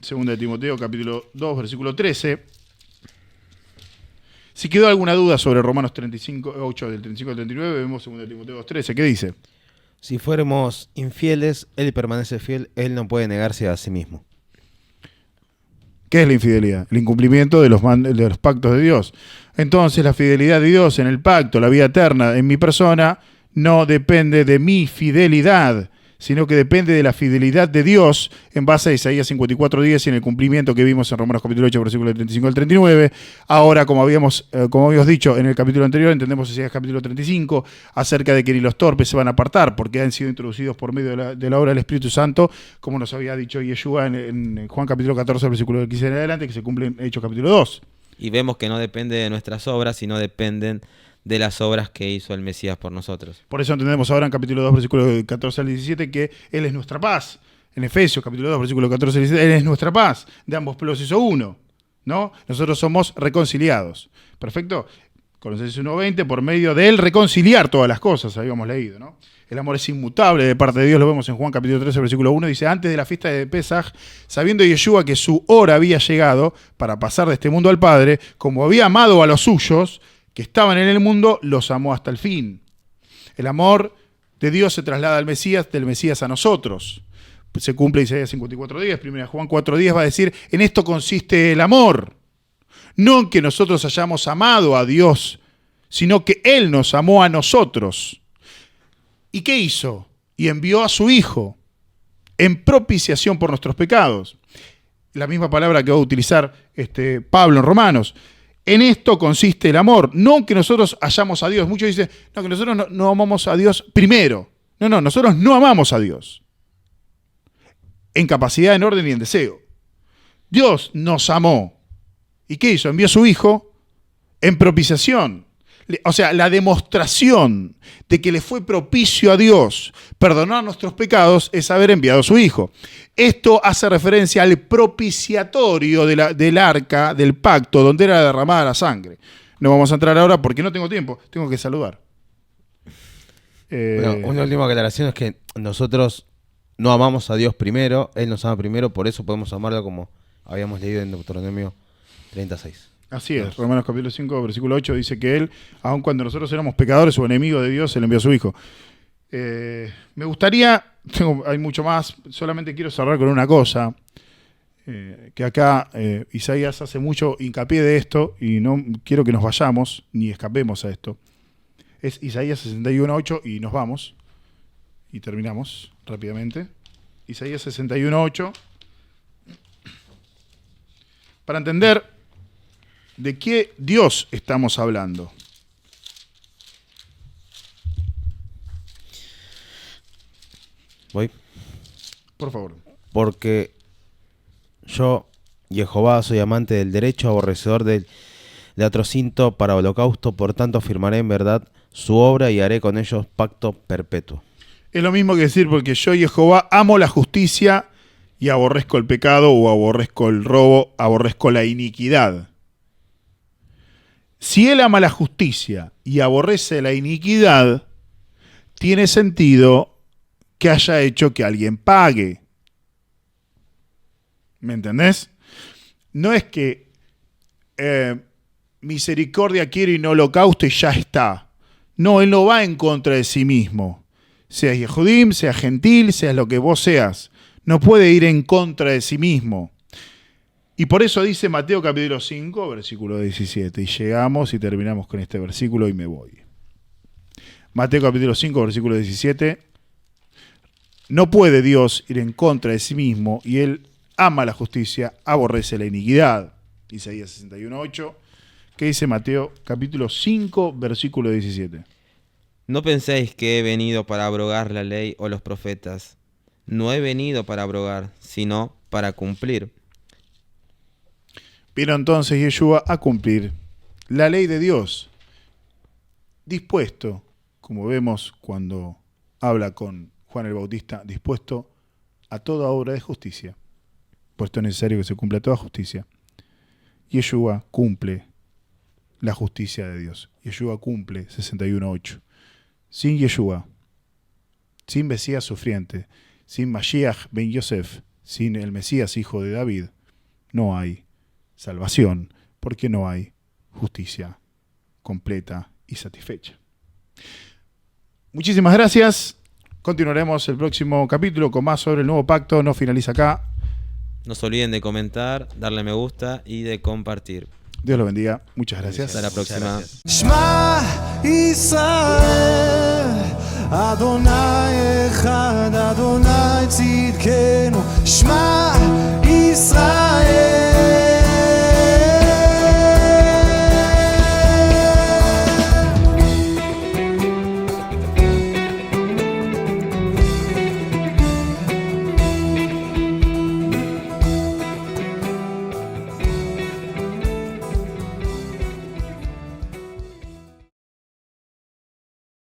2 de Timoteo capítulo 2 versículo 13. Si quedó alguna duda sobre Romanos 8 del 35 al 39, vemos 2 de Timoteo 2:13. ¿Qué dice? Si fuéramos infieles, Él permanece fiel, Él no puede negarse a sí mismo. ¿Qué es la infidelidad? El incumplimiento de los pactos de Dios. Entonces la fidelidad de Dios en el pacto, la vida eterna en mi persona, no depende de mi fidelidad, sino que depende de la fidelidad de Dios en base a Isaías 54:10 y en el cumplimiento que vimos en Romanos capítulo 8, versículos 35 al 39. Ahora, como habíamos dicho en el capítulo anterior, entendemos Isaías capítulo 35 acerca de que ni los torpes se van a apartar porque han sido introducidos por medio de la obra del Espíritu Santo, como nos había dicho Yeshua en Juan capítulo 14, versículo 15 en adelante, que se cumple en Hechos capítulo 2. Y vemos que no depende de nuestras obras, sino dependen de las obras que hizo el Mesías por nosotros. Por eso entendemos ahora en capítulo 2, versículos 14 al 17, que Él es nuestra paz. En Efesios capítulo 2, versículo 14 al 17, Él es nuestra paz. De ambos pueblos hizo uno, ¿no? Nosotros somos reconciliados. ¿Perfecto? Colosenses 1:20, por medio de Él reconciliar todas las cosas, habíamos leído, ¿no? El amor es inmutable de parte de Dios, lo vemos en Juan capítulo 13, versículo 1, dice, antes de la fiesta de Pesaj, sabiendo Yeshua que su hora había llegado para pasar de este mundo al Padre, como había amado a los suyos, que estaban en el mundo, los amó hasta el fin. El amor de Dios se traslada al Mesías, del Mesías a nosotros. Se cumple Isaías 54:10, 1 Juan 4:10 va a decir, en esto consiste el amor. No en que nosotros hayamos amado a Dios, sino que Él nos amó a nosotros. ¿Y qué hizo? Y envió a su Hijo en propiciación por nuestros pecados. La misma palabra que va a utilizar Pablo en Romanos. En esto consiste el amor, no que nosotros hallamos a Dios. Muchos dicen, no, que nosotros no amamos a Dios primero. No, nosotros no amamos a Dios. En capacidad, en orden y en deseo. Dios nos amó. ¿Y qué hizo? Envió a su Hijo en propiciación. O sea, la demostración de que le fue propicio a Dios perdonar nuestros pecados es haber enviado a su Hijo. Esto hace referencia al propiciatorio del arca, del pacto, donde era derramada la sangre. No vamos a entrar ahora porque no tengo tiempo, tengo que saludar. Bueno, una última aclaración es que nosotros no amamos a Dios primero, Él nos ama primero, por eso podemos amarlo como habíamos leído en Deuteronomio 36. Así es, Romanos capítulo 5, versículo 8 dice que Él, aun cuando nosotros éramos pecadores o enemigos de Dios, Él envió a su Hijo. Me gustaría, hay mucho más, solamente quiero cerrar con una cosa, que acá Isaías hace mucho hincapié de esto y no quiero que nos vayamos ni escapemos a esto. Es Isaías 61:8 y nos vamos y terminamos rápidamente. Isaías 61:8 para entender de qué Dios estamos hablando. Voy. Por favor. Porque yo, Jehová, soy amante del derecho, aborrecedor del latrocinio para holocausto, por tanto firmaré en verdad su obra y haré con ellos pacto perpetuo. Es lo mismo que decir, porque yo, Jehová, amo la justicia y aborrezco el pecado, o aborrezco el robo, aborrezco la iniquidad. Si Él ama la justicia y aborrece la iniquidad, tiene sentido que haya hecho que alguien pague. ¿Me entendés? No es que misericordia quiere y no holocausto y ya está. No, Él no va en contra de sí mismo. Seas Yehudim, seas gentil, seas lo que vos seas. No puede ir en contra de sí mismo. Y por eso dice Mateo capítulo 5, versículo 17. Y llegamos y terminamos con este versículo y me voy. Mateo capítulo 5, versículo 17. No puede Dios ir en contra de sí mismo y Él ama la justicia, aborrece la iniquidad. Isaías 61:8. ¿Qué dice Mateo capítulo 5, versículo 17? No penséis que he venido para abrogar la ley o los profetas. No he venido para abrogar, sino para cumplir. Vino entonces Yeshua a cumplir la ley de Dios, dispuesto, como vemos cuando habla con Juan el Bautista, dispuesto a toda obra de justicia. Puesto es necesario que se cumpla toda justicia. Yeshua cumple la justicia de Dios. Yeshua cumple 61:8. Sin Yeshua, sin Mesías sufriente, sin Mashiach ben Yosef, sin el Mesías hijo de David, no hay salvación, porque no hay justicia completa y satisfecha. Muchísimas gracias. Continuaremos el próximo capítulo con más sobre el nuevo pacto. No finaliza acá. No se olviden de comentar, darle me gusta y de compartir. Dios lo bendiga. Muchas gracias. Hasta la próxima. Shema Israel, Adonai Echad, Adonai Tzidkenu. Shema Israel.